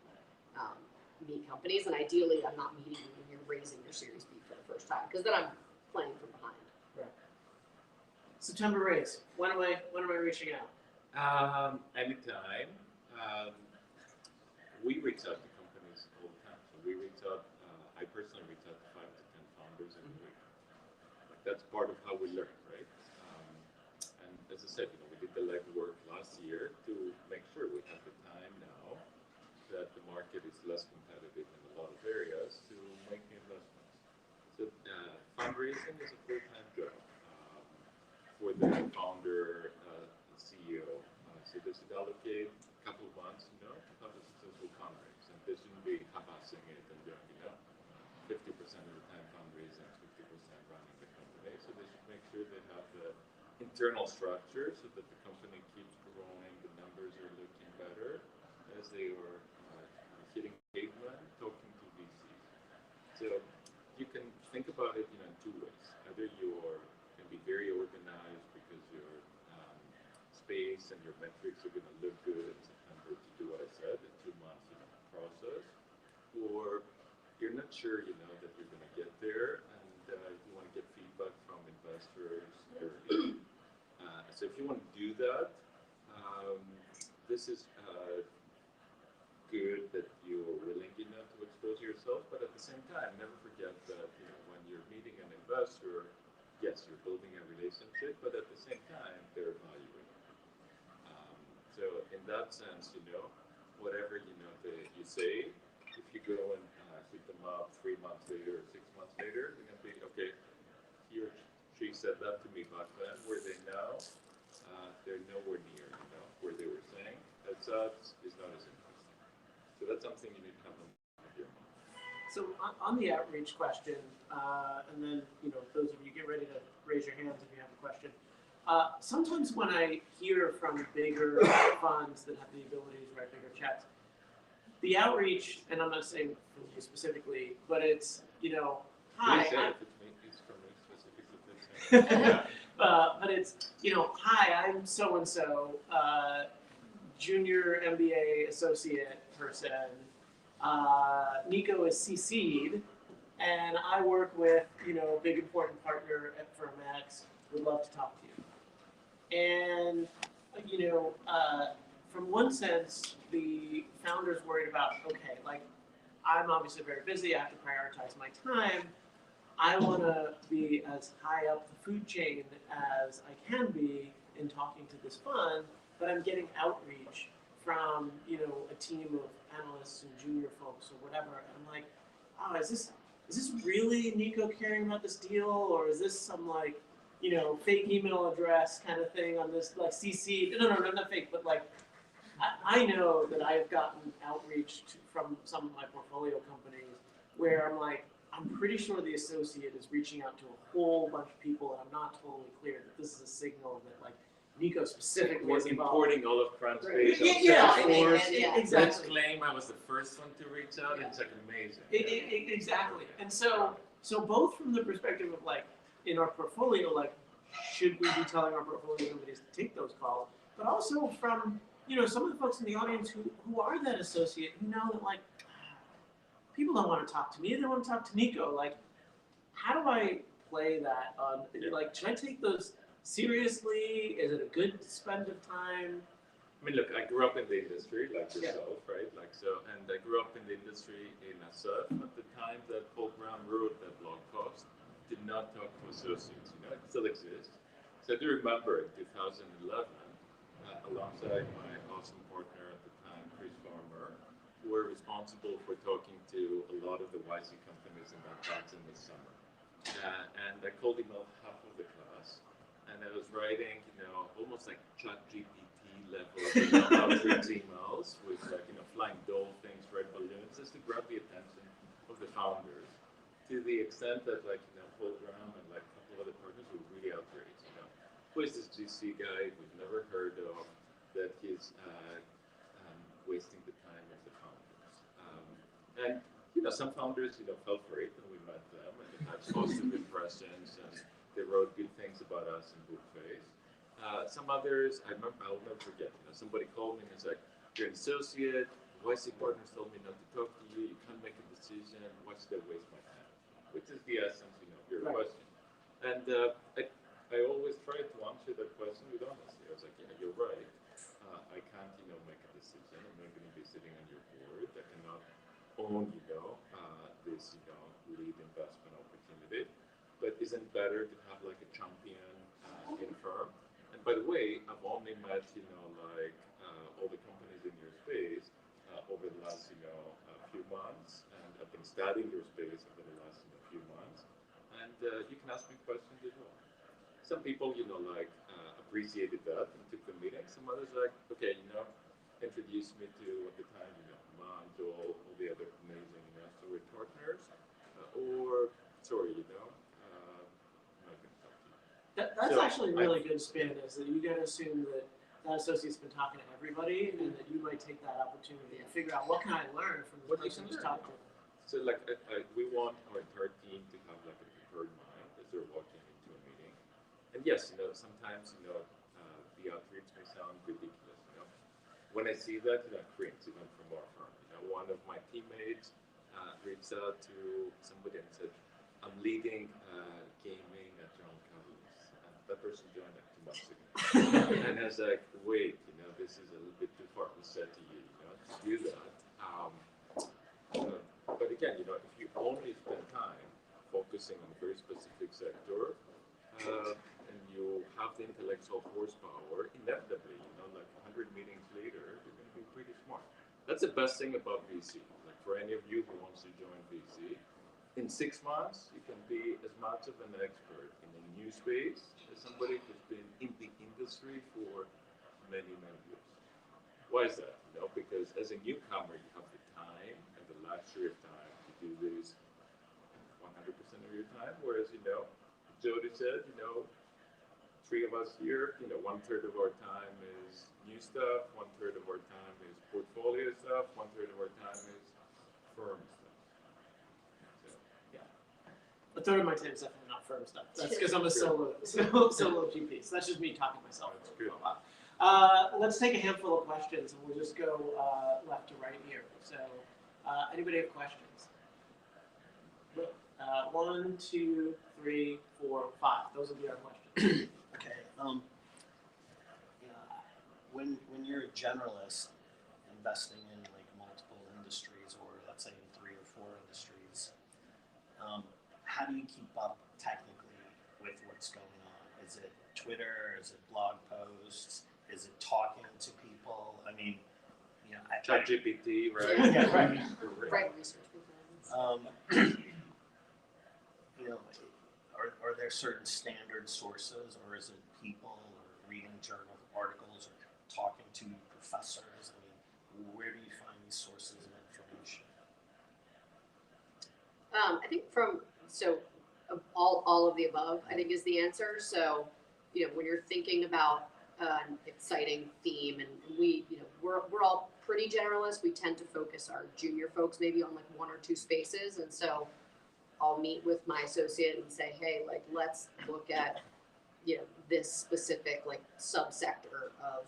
Speaker 2: companies. And ideally, I'm not meeting you when you're raising your Series B for the first time, because then I'm playing from behind.
Speaker 1: Right. September raise. When am I reaching out?
Speaker 3: Anytime. We reach out to companies all the time. So we reach out. I personally reach out to 5 to 10 founders every week. That's part of how we learn, right? And as I said, we did the legwork last year to make sure we have the time now that the market is less competitive in a lot of areas to make investments. So fundraising is a full-time job for the founder, CEO. So they should allocate a couple of months, to have a successful fundraise, and they shouldn't be half-assing it and doing, 50% of the time fundraising, 50% running the company. So they should make sure they have the internal structure so that the company keeps growing, the numbers are looking better as they are hitting pavement, talking to VCs. So you can think about it, in 2 ways. Either you can be very organized because your space and your metrics are going to look good in September to do what I said, the 2 months process, or you're not sure, that you're going to get there, and you want to get feedback from investors early. So if you want to do that, this is good that you're willing, to expose yourself, but at the same time, never forget that, when you're meeting an investor, yes, you're building a relationship, but at the same time, they're evaluating. So in that sense, whatever, you say, if you go and hit them up 3 months later or 6 months later, they're going to be, okay, he or she said that to me back then. Were they now? They're nowhere near, where they were saying. That is not as interesting. So that's something you need to have in your mind.
Speaker 1: So on the outreach question, and then those of you get ready to raise your hands if you have a question. Sometimes when I hear from bigger funds that have the ability to write bigger checks, the outreach, and I'm not saying for you specifically, but it's hi.
Speaker 3: Please say if it's from me specifically.
Speaker 1: But it's hi, I'm so and so, junior MBA associate person. Niko is CC'd, and I work with big important partner at firm X. Would love to talk to you. And from one sense, the founder's worried about, okay, like, I'm obviously very busy. I have to prioritize my time. I want to be as high up the food chain as I can be in talking to this fund, but I'm getting outreach from a team of analysts and junior folks or whatever. And I'm like, oh, is is this really Niko caring about this deal, or is this some like, fake email address kind of thing on this like CC? No, not fake, but like, I know that I've gotten outreach from some of my portfolio companies where I'm like, I'm pretty sure the associate is reaching out to a whole bunch of people, and I'm not totally clear that this is a signal that like Niko specifically is involved.
Speaker 3: Importing all of France
Speaker 1: Right.
Speaker 3: based on
Speaker 1: Yeah,
Speaker 3: Salesforce.
Speaker 2: yeah,
Speaker 1: exactly.
Speaker 3: Let's claim I was the first one to reach out.
Speaker 2: Yeah.
Speaker 3: It's like amazing.
Speaker 1: Exactly. And so both from the perspective of like in our portfolio, like should we be telling our portfolio companies to take those calls, but also from some of the folks in the audience who are that associate who know that like people don't want to talk to me, they want to talk to Niko. Like, how do I play that on? Like, should I take those seriously? Is it a good spend of time?
Speaker 3: I mean, look, I grew up in the industry like yourself, right? Like so, and I grew up in the industry in SF at the time that Paul Brown wrote that blog post. Did not talk to associates, it still exists. So I do remember in 2011, alongside my awesome partner at the time, Chris Farmer, who were responsible for talking to a lot of the YC companies in that class in the summer. And I called him off half of the class, and I was writing, almost like ChatGPT level outreach emails with like, flying dolphins, red balloons, just to grab the attention of the founders. To the extent that like, Paul Graham and like a couple of other partners were really outraged. Who is this GC guy we've never heard of that he's wasting the time of the founders? And some founders fell for it, and we met them, and they had positive impressions, and they wrote good things about us in good faith. Some others, I'll never forget. Somebody called me and was like, "You're an associate. YC partners told me not to talk to you. You can't make a decision. Why should I waste my time?" Which is the essence, of your question. And I always try to answer that question with honesty. I was like, yeah, you're right. I can't, make a decision. I'm not going to be sitting on your board. I cannot own, this, lead investment opportunity. But isn't better to have like a champion in firm? And by the way, I've only met, all the companies in your space over the last, few months, and I've been studying your space over the last few months. And you can ask me questions as well. Some people, appreciated that and took the meeting. Some others okay, introduced me to at the time, Man, Joel, all the other amazing story partners, or sorry, I'm not going to talk to you.
Speaker 1: That's actually a really good spin. Is that you got to assume that associate's been talking to everybody, and that you might take that opportunity and figure out what can I learn from the person who's talking to.
Speaker 3: So we want our entire team to have like a prepared mind as they're walking into a meeting. And yes, sometimes the outreach may sound ridiculous. When I see that, I cringe even from our firm. One of my teammates reached out to somebody and said, "I'm leading gaming at John Carlos," and that person joined like 2 months ago. And I was like, "Wait, this is a little bit too far to say to you, to do that." But again, if you only spend time focusing on a very specific sector, and you have the intellectual horsepower, inevitably, like 100 meetings later, you're going to be pretty smart. That's the best thing about VC. Like for any of you who wants to join VC, in 6 months, you can be as much of an expert in a new space as somebody who's been in the industry for many, many years. Why is that? Because as a newcomer, you have the time and the luxury of time to do this 100% of your time. Whereas, Jody said, 3 of us here, 1/3 of our time is new stuff, 1/3 of our time is portfolio stuff, 1/3 of our time is firm stuff. So,
Speaker 1: yeah. A third of my time is definitely not firm stuff. That's because I'm a solo GP. So that's just me talking to myself.
Speaker 3: That's good.
Speaker 1: Let's take a handful of questions, and we'll just go left to right here. So, anybody have questions? 1, 2, 3, 4, 5. Those will be our questions.
Speaker 4: Okay. When you're a generalist investing in like multiple industries, or let's say in 3 or 4 industries, how do you keep up technically with what's going on? Is it Twitter? Is it blog posts? Is it talking to people? I mean,
Speaker 3: ChatGPT, right?
Speaker 4: Yeah, right.
Speaker 2: Right research programs.
Speaker 4: you know, are there certain standard sources, or is it people, or reading journal articles, or talking to professors? I mean, where do you find these sources of information?
Speaker 2: I think all of the above, I think is the answer. So, you know, when you're thinking about an exciting theme, and we, you know, we're all pretty generalist. We tend to focus our junior folks maybe on like one or two spaces, and so I'll meet with my associate and say, hey, like let's look at, you know, this specific like subsector of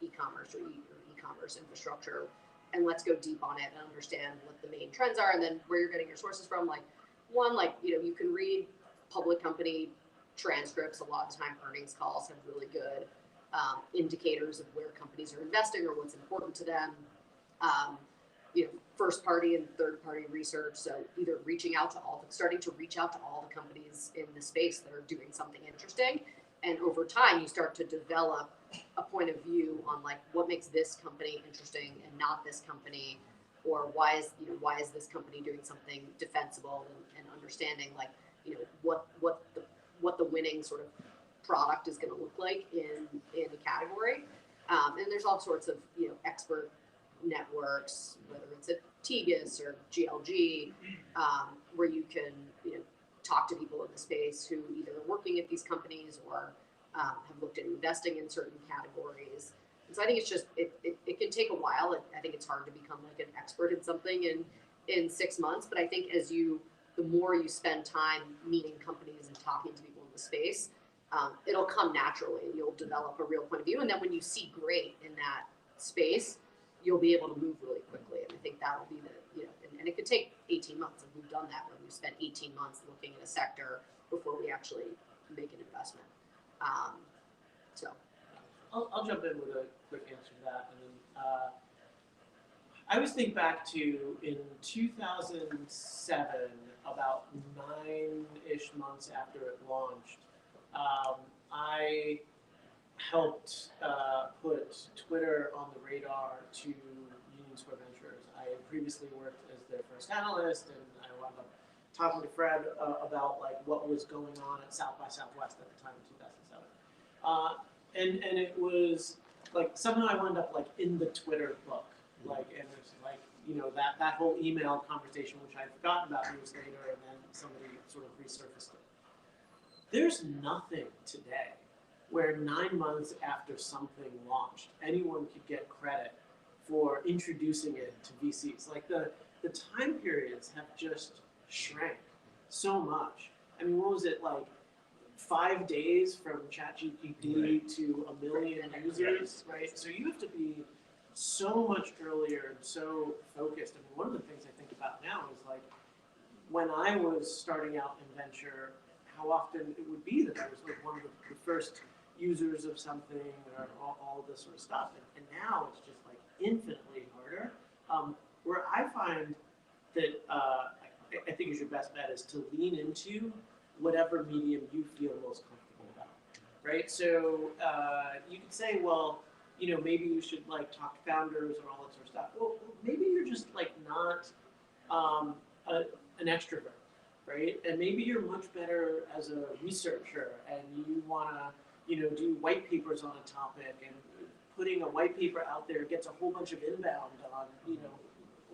Speaker 2: e-commerce or e-commerce infrastructure, and let's go deep on it and understand what the main trends are, and then where you're getting your sources from. Like one, like, you know, you can read public company transcripts. A lot of time earnings calls have really good indicators of where companies are investing or what's important to them. You know, first party and third party research. So either starting to reach out to all the companies in the space that are doing something interesting. And over time, you start to develop a point of view on like what makes this company interesting and not this company, or why is this company doing something defensible, and understanding like, you know, what the winning sort of product is going to look like in a category. And there's all sorts of, you know, expert networks, whether it's at TGIS or GLG, where you can, you know, talk to people in the space who either are working at these companies or have looked at investing in certain categories. And so I think it's just, it can take a while. I think it's hard to become like an expert in something in 6 months, but I think the more you spend time meeting companies and talking to people in the space, it'll come naturally and you'll develop a real point of view. And then when you see great in that space, you'll be able to move really quickly. And I think that'll be and it could take 18 months. And we've done that when we've spent 18 months looking at a sector before we actually make an investment. So.
Speaker 1: I'll jump in with a quick answer to that. And then, I always think back to in 2007, about 9-ish months after it launched, I helped put Twitter on the radar to Union Square Ventures. I had previously worked as their first analyst, and I wound up talking to Fred about like what was going on at South by Southwest at the time in 2007. And it was like somehow I wound up like in the Twitter book, like, and it was like, you know, that whole email conversation, which I'd forgotten about years later, and then somebody sort of resurfaced it. There's nothing today where 9 months after something launched, anyone could get credit for introducing it to VCs. Like the time periods have just shrank so much. I mean, what was it, like 5 days from ChatGPT to 1 million users, right? So you have to be so much earlier and so focused. I mean, one of the things I think about now is like when I was starting out in venture, how often it would be that I was like one of the first users of something or all this sort of stuff. And now it's just like infinitely harder. Where I find that I think is your best bet is to lean into whatever medium you feel most comfortable about, right? So you could say, well, you know, maybe you should like talk to founders and all that sort of stuff. Well, maybe you're just like not an extrovert, right? And maybe you're much better as a researcher and you want to, you know, do white papers on a topic, and putting a white paper out there gets a whole bunch of inbound on, you know,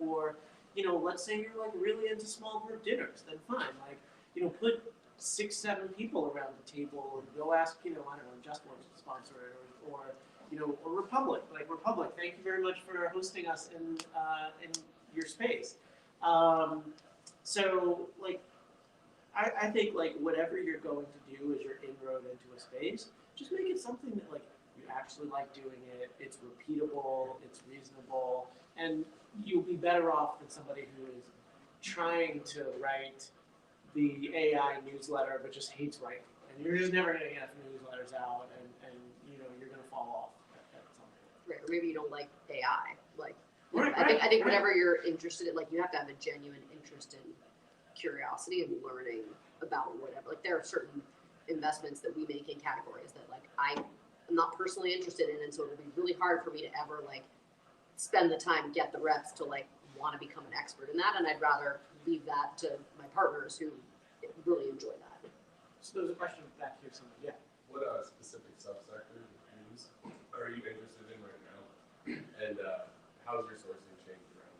Speaker 1: or, you know, let's say you're like really into small group dinners, then fine. Like, you know, put 6-7 people around the table and go ask, you know, I don't know, Just Ones to sponsor it, or you know, or Republic. Like Republic, thank you very much for hosting us in your space. So like, I think like whatever you're going to do as your inroad into a space, just make it something that like you actually like doing it. It's repeatable, it's reasonable, and you'll be better off than somebody who is trying to write the AI newsletter but just hates writing. And you're just never going to get enough newsletters out, and you know you're going to fall off at some point.
Speaker 2: Right, or maybe you don't like AI. Like,
Speaker 1: Right,
Speaker 2: I think whatever you're interested in, like you have to have a genuine interest in curiosity and learning about whatever. Like there are certain investments that we make in categories that like I'm not personally interested in, and so it'll be really hard for me to ever like spend the time, get the reps to like want to become an expert in that, and I'd rather leave that to my partners who really enjoy that.
Speaker 1: So there's a question back here somewhere. Yeah.
Speaker 5: What specific subsectors or themes are you interested in right now? And how's your sourcing changed around?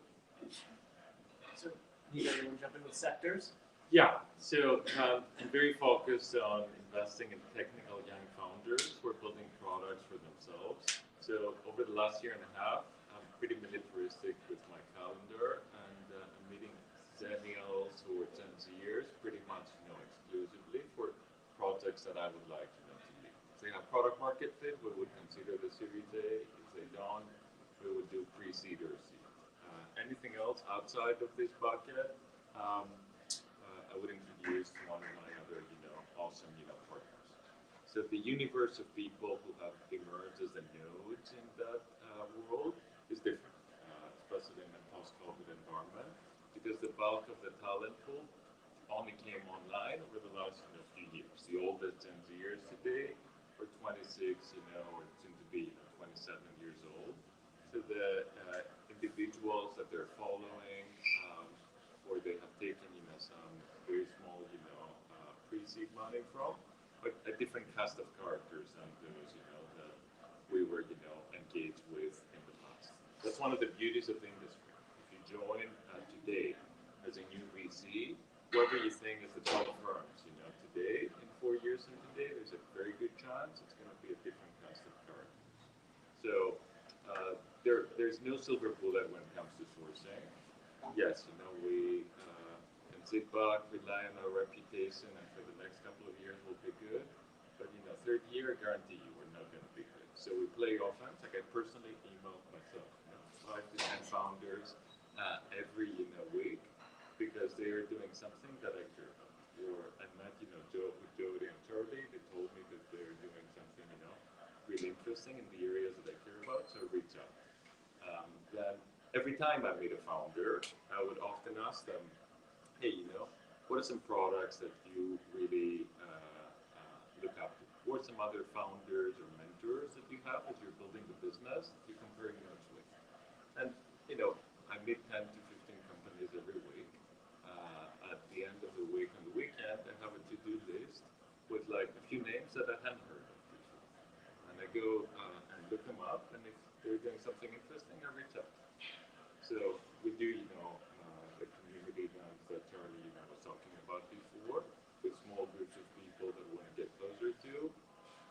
Speaker 1: So Niko, you want to jump in with sectors?
Speaker 3: Yeah, so I'm very focused on investing in technical young founders who are building products for themselves. So over the last year and a half, I'm pretty militaristic with my calendar, and I'm meeting Zennials who are 10 years pretty much, exclusively for projects that I would like to lead. If they have product market fit, we would consider the Series A. If they don't, we would do pre-seed or seed. Anything else outside of this bucket, I would introduce one of my other, awesome, partners. So the universe of people who have emerged as the nodes in that world is different, especially in a post-COVID environment, because the bulk of the talent pool only came online over the last few years. The oldest Gen Zers today are 26, or soon to be 27 years old. So the individuals that they're following, or they have taken, some very small, pre-seed money from, but a different cast of characters than those, that we were, engaged with in the past. That's one of the beauties of the industry. If you join today as a new VC, whoever you think is the top firms, today, in 4 years from today, there's a very good chance it's going to be a different cast of characters. So there's no silver bullet when it comes to sourcing. Yes, we can sit back, rely on our reputation, and for the next couple of years we'll be good. But third year, I guarantee you we're not going to be good. So we play offense. Like I personally email myself, 5 to 10 founders every week, because they are doing something that I care about. Or I met Jody and Charlie. They told me that they're doing something really interesting in the areas that I care about. So I reach out. Then every time I meet a founder, I would often ask them, hey, what are some products that you really look up to? What are some other founders or mentors that you have as you're building the business that you're comparing notes with? And, I meet 10 to 15 companies every week. At the end of the week, on the weekend, I have a to-do list with like a few names that I hadn't heard of before. And I go and look them up, and if they're doing something interesting, I reach out. So we do, the community events that Charlie, was talking about before, with small groups of people that we want to get closer to.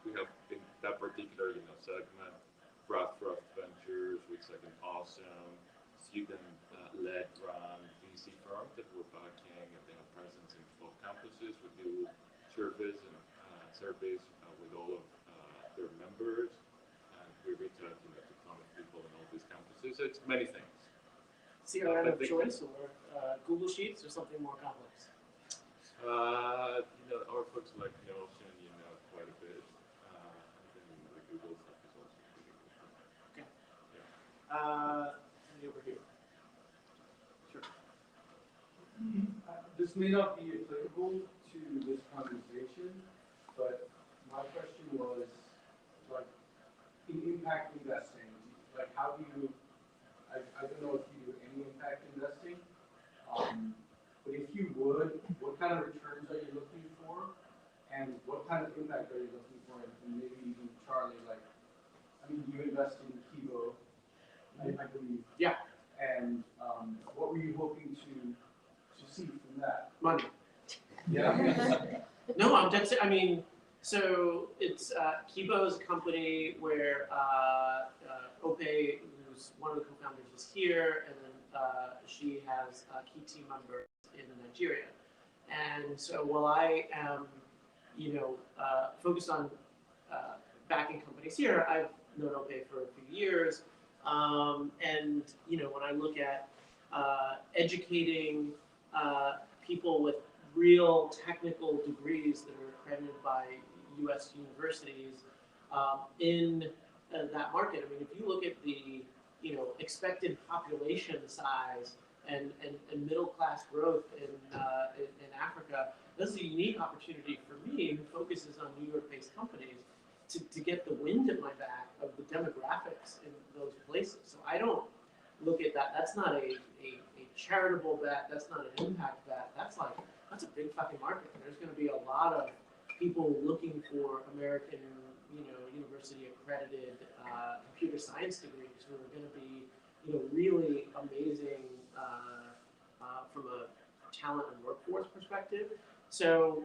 Speaker 3: We have in that particular, segment, Bradcraft Ventures, which is like an awesome student-led run VC firm that we're backing, and they have presence in 12 campuses. We do surveys with all of their members, and we reach out to a ton of people in all these campuses. So it's many things.
Speaker 1: CRM of choice, or Google Sheets, or something more complex?
Speaker 3: Our folks like Notion, quite a bit. And then the Google stuff is also pretty good.
Speaker 1: Okay. Yeah. Over here. Sure.
Speaker 6: This may not be applicable to this conversation, but my question was, like, in impact investing, like, how do you, I don't know if you do any impact investing, but if you would, what kind of returns are you looking for, and what kind of impact are you looking for, and maybe even Charlie, like, you invest in Kibo, I believe.
Speaker 1: Yeah.
Speaker 6: And what were you hoping to see from that?
Speaker 1: Money.
Speaker 6: Yeah.
Speaker 1: No, I'm dead serious. So it's Kibo is a company where Ope, who's one of the co-founders, is here, and then she has key team members in Nigeria. And so while I am, focused on backing companies here, I've known Ope for a few years. And when I look at educating people with real technical degrees that are accredited by U.S. universities in that market, if you look at the expected population size and middle class growth in Africa, this is a unique opportunity for me, who focuses on New York-based companies, to get the wind at my back of the demographics in those places. So I don't look at that. That's not a charitable bet. That's not an impact bet. That's like that's a big fucking market. There's going to be a lot of people looking for American, university accredited computer science degrees who are going to be, really amazing from a talent and workforce perspective. So,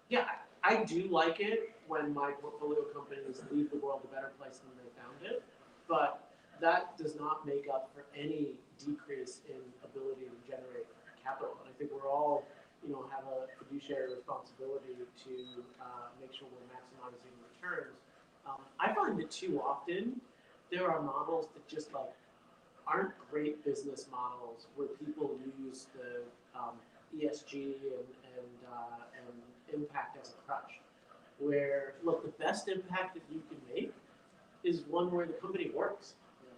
Speaker 1: yeah, I do like it when my portfolio companies leave the world a better place than they found it, but that does not make up for any decrease in ability to generate capital. And I think we're all, have a fiduciary responsibility to make sure we're maximizing returns. I find that too often there are models that just aren't great business models where people use the ESG and impact as a crutch. Where, look, the best impact that you can make is one where the company works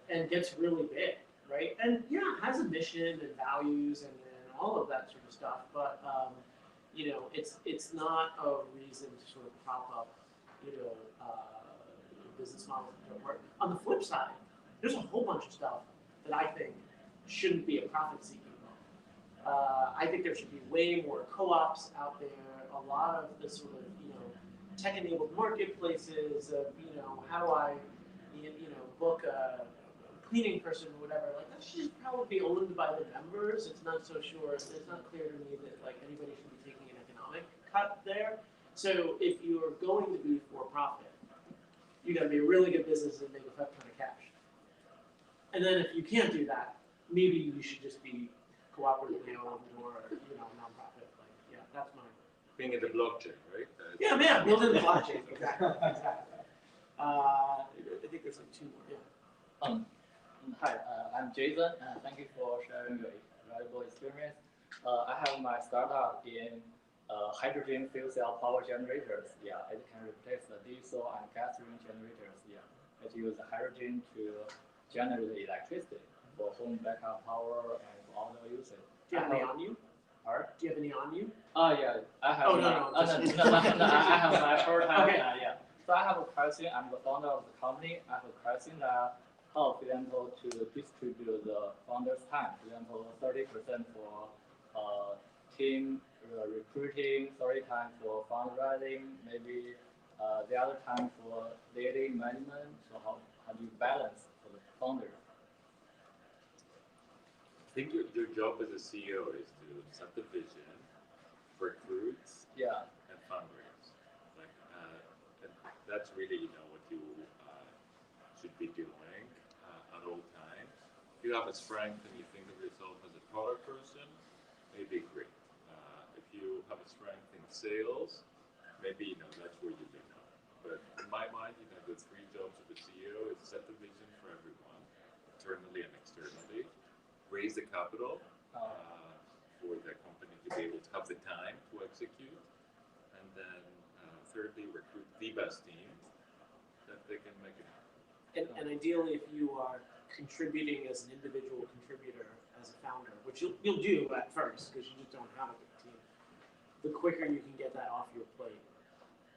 Speaker 1: and gets really big, right? And yeah, it has a mission and values and all of that sort of stuff, but it's not a reason to sort of prop up, business models that don't work. On the flip side, there's a whole bunch of stuff that I think shouldn't be a profit-seeking model. I think there should be way more co-ops out there. A lot of the sort of tech-enabled marketplaces of how do I book a cleaning person or whatever. That should probably be owned by the members. It's not so sure. It's not clear to me that anybody should be taking an economic cut there. So if you're going to be for profit, you got to be a really good business and make a fuck ton of cash. And then if you can't do that, maybe you should just be cooperatively owned or nonprofit. That's my.
Speaker 3: Being in the blockchain, right?
Speaker 1: Yeah, man, building the blockchain. Exactly. I think there's two more. Yeah.
Speaker 7: Hi, I'm Jason. Thank you for sharing your valuable experience. I have my startup in hydrogen fuel cell power generators. Yeah, it can replace the diesel and gasoline generators. Yeah, it uses hydrogen to generate electricity for home backup power and for other usage.
Speaker 1: Do you have any on you?
Speaker 7: Art?
Speaker 1: Do you have any on you?
Speaker 7: Oh yeah, I have.
Speaker 1: Oh, no.
Speaker 7: I have my part-time.
Speaker 1: Okay.
Speaker 7: Yeah. So I have a question. I'm the founder of the company. I have a question that how, for example, to distribute the founder's time. For example, 30% for team recruiting, 30% time for fundraising, maybe the other time for daily management. So how do you balance for the founder?
Speaker 3: I think your job as a CEO is to set the vision, recruit,
Speaker 7: Yeah.
Speaker 3: and fundraise. And that's really what you should be doing at all times. If you have a strength and you think of yourself as a product person, maybe great. If you have a strength in sales, maybe that's where you do not. But in my mind, the three jobs of a CEO is set the vision for everyone, internally and externally. Raise the capital for the company to be able to have the time to execute, and then thirdly, recruit the best team that they can make it happen.
Speaker 1: And ideally, if you are contributing as an individual contributor, as a founder, which you'll do at first because you just don't have a good team, the quicker you can get that off your plate,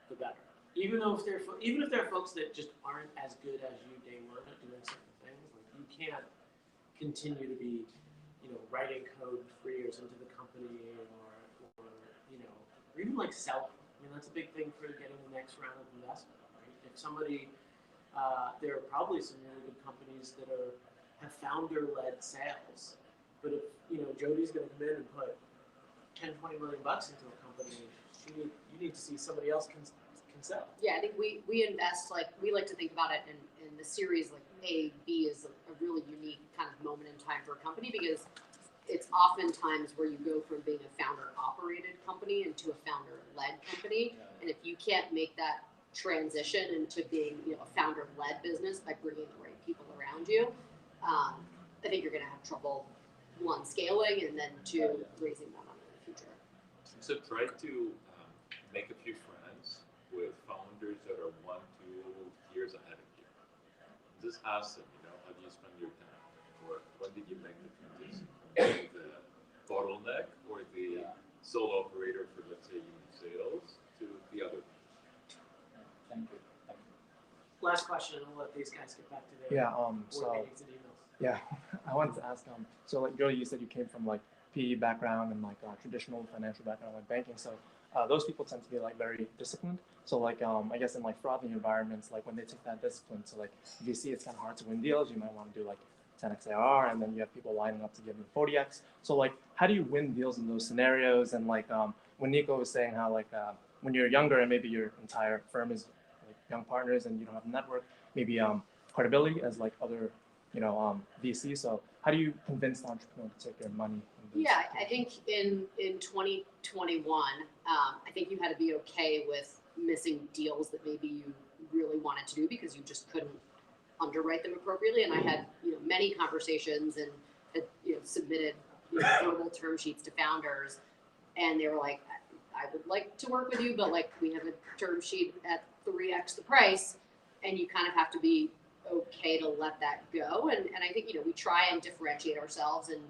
Speaker 1: the better. Even if there are folks that just aren't as good as you day one at doing certain things, you can't continue to be, writing code 3 years into the company or even selling. I mean, that's a big thing for getting the next round of investment, right? If somebody, there are probably some really good companies that have founder-led sales, but if, Jody's going to come in and put 10, 20 million bucks into a company, you need to see somebody else can sell.
Speaker 2: Yeah, I think we invest, we like to think about it in the series, A, B is a really unique kind of moment in time for a company because it's oftentimes where you go from being a founder-operated company into a founder-led company. And if you can't make that transition into being a founder-led business by bringing the right people around you, I think you're going to have trouble, one, scaling, and then two, raising that money in the future.
Speaker 3: So try to make a few friends with founders that are 1-2 years ahead of you. Just ask them, how do you spend your time? Or when did you make the transition from the bottleneck or the sole operator for, let's say, sales to the other?
Speaker 7: Thank you.
Speaker 1: Last question, and I'll let these guys get back to their
Speaker 8: So
Speaker 1: meetings and emails.
Speaker 8: yeah, I wanted to ask so Jody, you said you came from PE background and like traditional financial background like banking. So those people tend to be like very disciplined. So like I guess in like frothy environments, like when they take that discipline, so like if you see it's kind of hard to win deals, you might want to do like 10x ARR, and then you have people lining up to give them 40x. So like, how do you win deals in those scenarios? And like when Niko was saying how like when you're younger and maybe your entire firm is like young partners and you don't have a network, maybe credibility as like other VCs. So how do you convince the entrepreneur to take their money?
Speaker 2: Yeah, I think in 2021, I think you had to be okay with missing deals that maybe you really wanted to do because you just couldn't underwrite them appropriately. And I had many conversations and had submitted verbal term sheets to founders, and they were like, I would like to work with you, but like we have a term sheet at 3x the price, and you kind of have to be okay to let that go. And I think we try and differentiate ourselves, and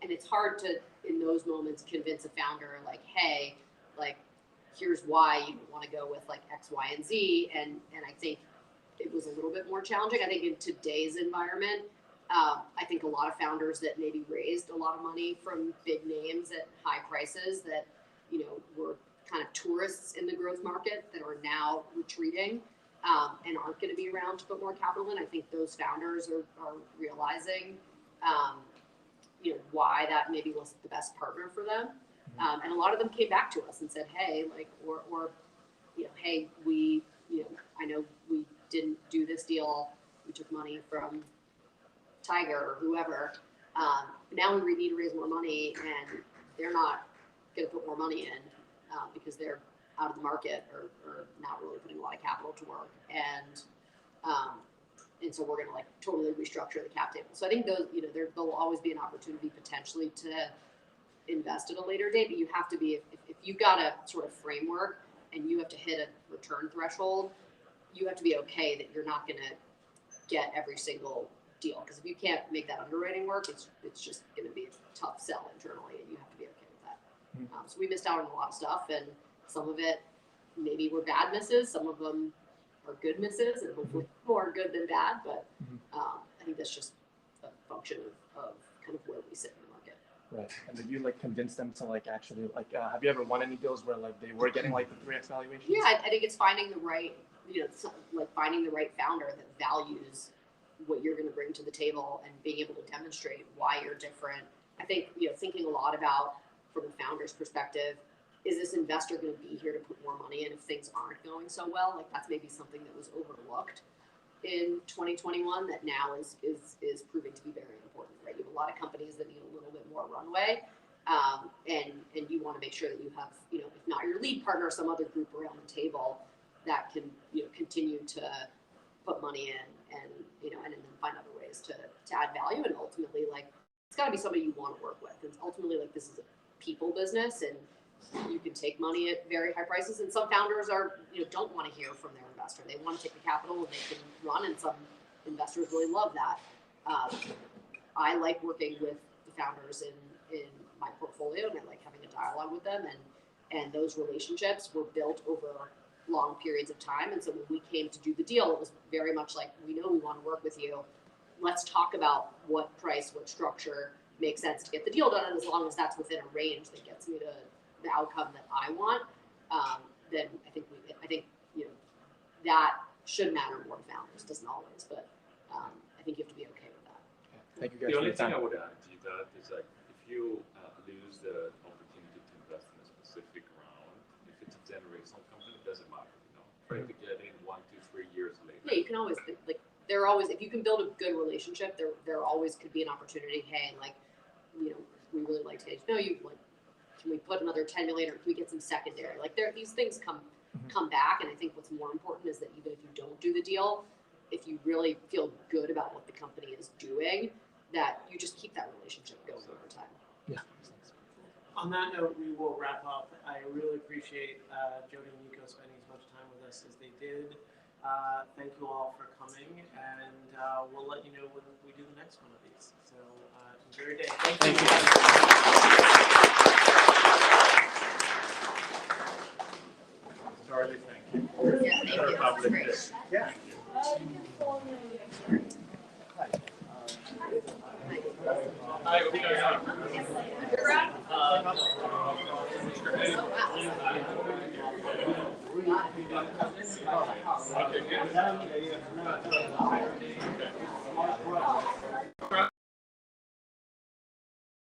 Speaker 2: it's hard to in those moments convince a founder like, hey, like here's why you want to go with like X, Y, and Z. And I think it was a little bit more challenging. I think in today's environment, I think a lot of founders that maybe raised a lot of money from big names at high prices that were kind of tourists in the growth market that are now retreating and aren't going to be around to put more capital in. I think those founders are realizing why that maybe wasn't the best partner for them. And a lot of them came back to us and said, hey, like, or hey, we, I know we didn't do this deal. We took money from Tiger or whoever. Now we need to raise more money, and they're not going to put more money in because they're out of the market or not really putting a lot of capital to work. And so we're going to like totally restructure the cap table. So I think those, there'll always be an opportunity potentially to invest at a later date, but you have to be, if you've got a sort of framework and you have to hit a return threshold, you have to be okay that you're not going to get every single deal. Because if you can't make that underwriting work, it's just going to be a tough sell internally, and you have to be okay with that. So we missed out on a lot of stuff, and some of it maybe were bad misses, some of them are good misses, and hopefully more good than bad. But I think that's just a function of kind of where we sit in the market.
Speaker 8: Right. And did you like convince them to like actually like have you ever won any deals where like they were getting like the 3x valuations?
Speaker 2: Yeah, I think it's finding the right, like finding the right founder that values what you're going to bring to the table and being able to demonstrate why you're different. I think thinking a lot about from a founder's perspective, is this investor going to be here to put more money in if things aren't going so well? Like that's maybe something that was overlooked in 2021 that now is proving to be very important, right? You have a lot of companies that need a little bit more runway, and you want to make sure that you have, if not your lead partner, some other group around the table that can, continue to put money in and then find other ways to add value. And ultimately, like, it's got to be somebody you want to work with. And ultimately, like, this is a people business, and you can take money at very high prices. And some founders don't want to hear from their investor. They want to take the capital and they can run, and some investors really love that. I like working with the founders in my portfolio, and I like having a dialogue with them. And those relationships were built over long periods of time. And so when we came to do the deal, it was very much like, we know we want to work with you. Let's talk about what price, what structure makes sense to get the deal done. And as long as that's within a range that gets me to the outcome that I want, then I think that should matter more to founders. Doesn't always, but I think you have to be okay with that.
Speaker 8: Thank you guys.
Speaker 3: The only
Speaker 8: for your
Speaker 3: thing I
Speaker 8: time.
Speaker 3: would add to that is like if you lose the opportunity to invest in a specific round, if it's a generational company, it doesn't matter. Try to get in 1, 2, 3 years later.
Speaker 2: Yeah, you can always like there are always, if you can build a good relationship, there always could be an opportunity. Hey, like we really like to get to know you. Like, can we put another 10 million, or can we get some secondary? Like these things come back, and I think what's more important is that even if you don't do the deal, if you really feel good about what the company is doing, that you just keep that relationship going over time.
Speaker 8: Yeah.
Speaker 1: On that note, we will wrap up. I really appreciate Jody and Niko spending as much time with us as they did. Thank you all for coming, and we'll let you know when we do the next one of these. So enjoy your day. Thank you.
Speaker 3: Charlie, thank you.
Speaker 2: Yeah, thank you. That's great.
Speaker 8: Yeah.
Speaker 2: Hi.
Speaker 7: Hi, what are you guys on?
Speaker 2: Undergrad?
Speaker 7: Okay, good.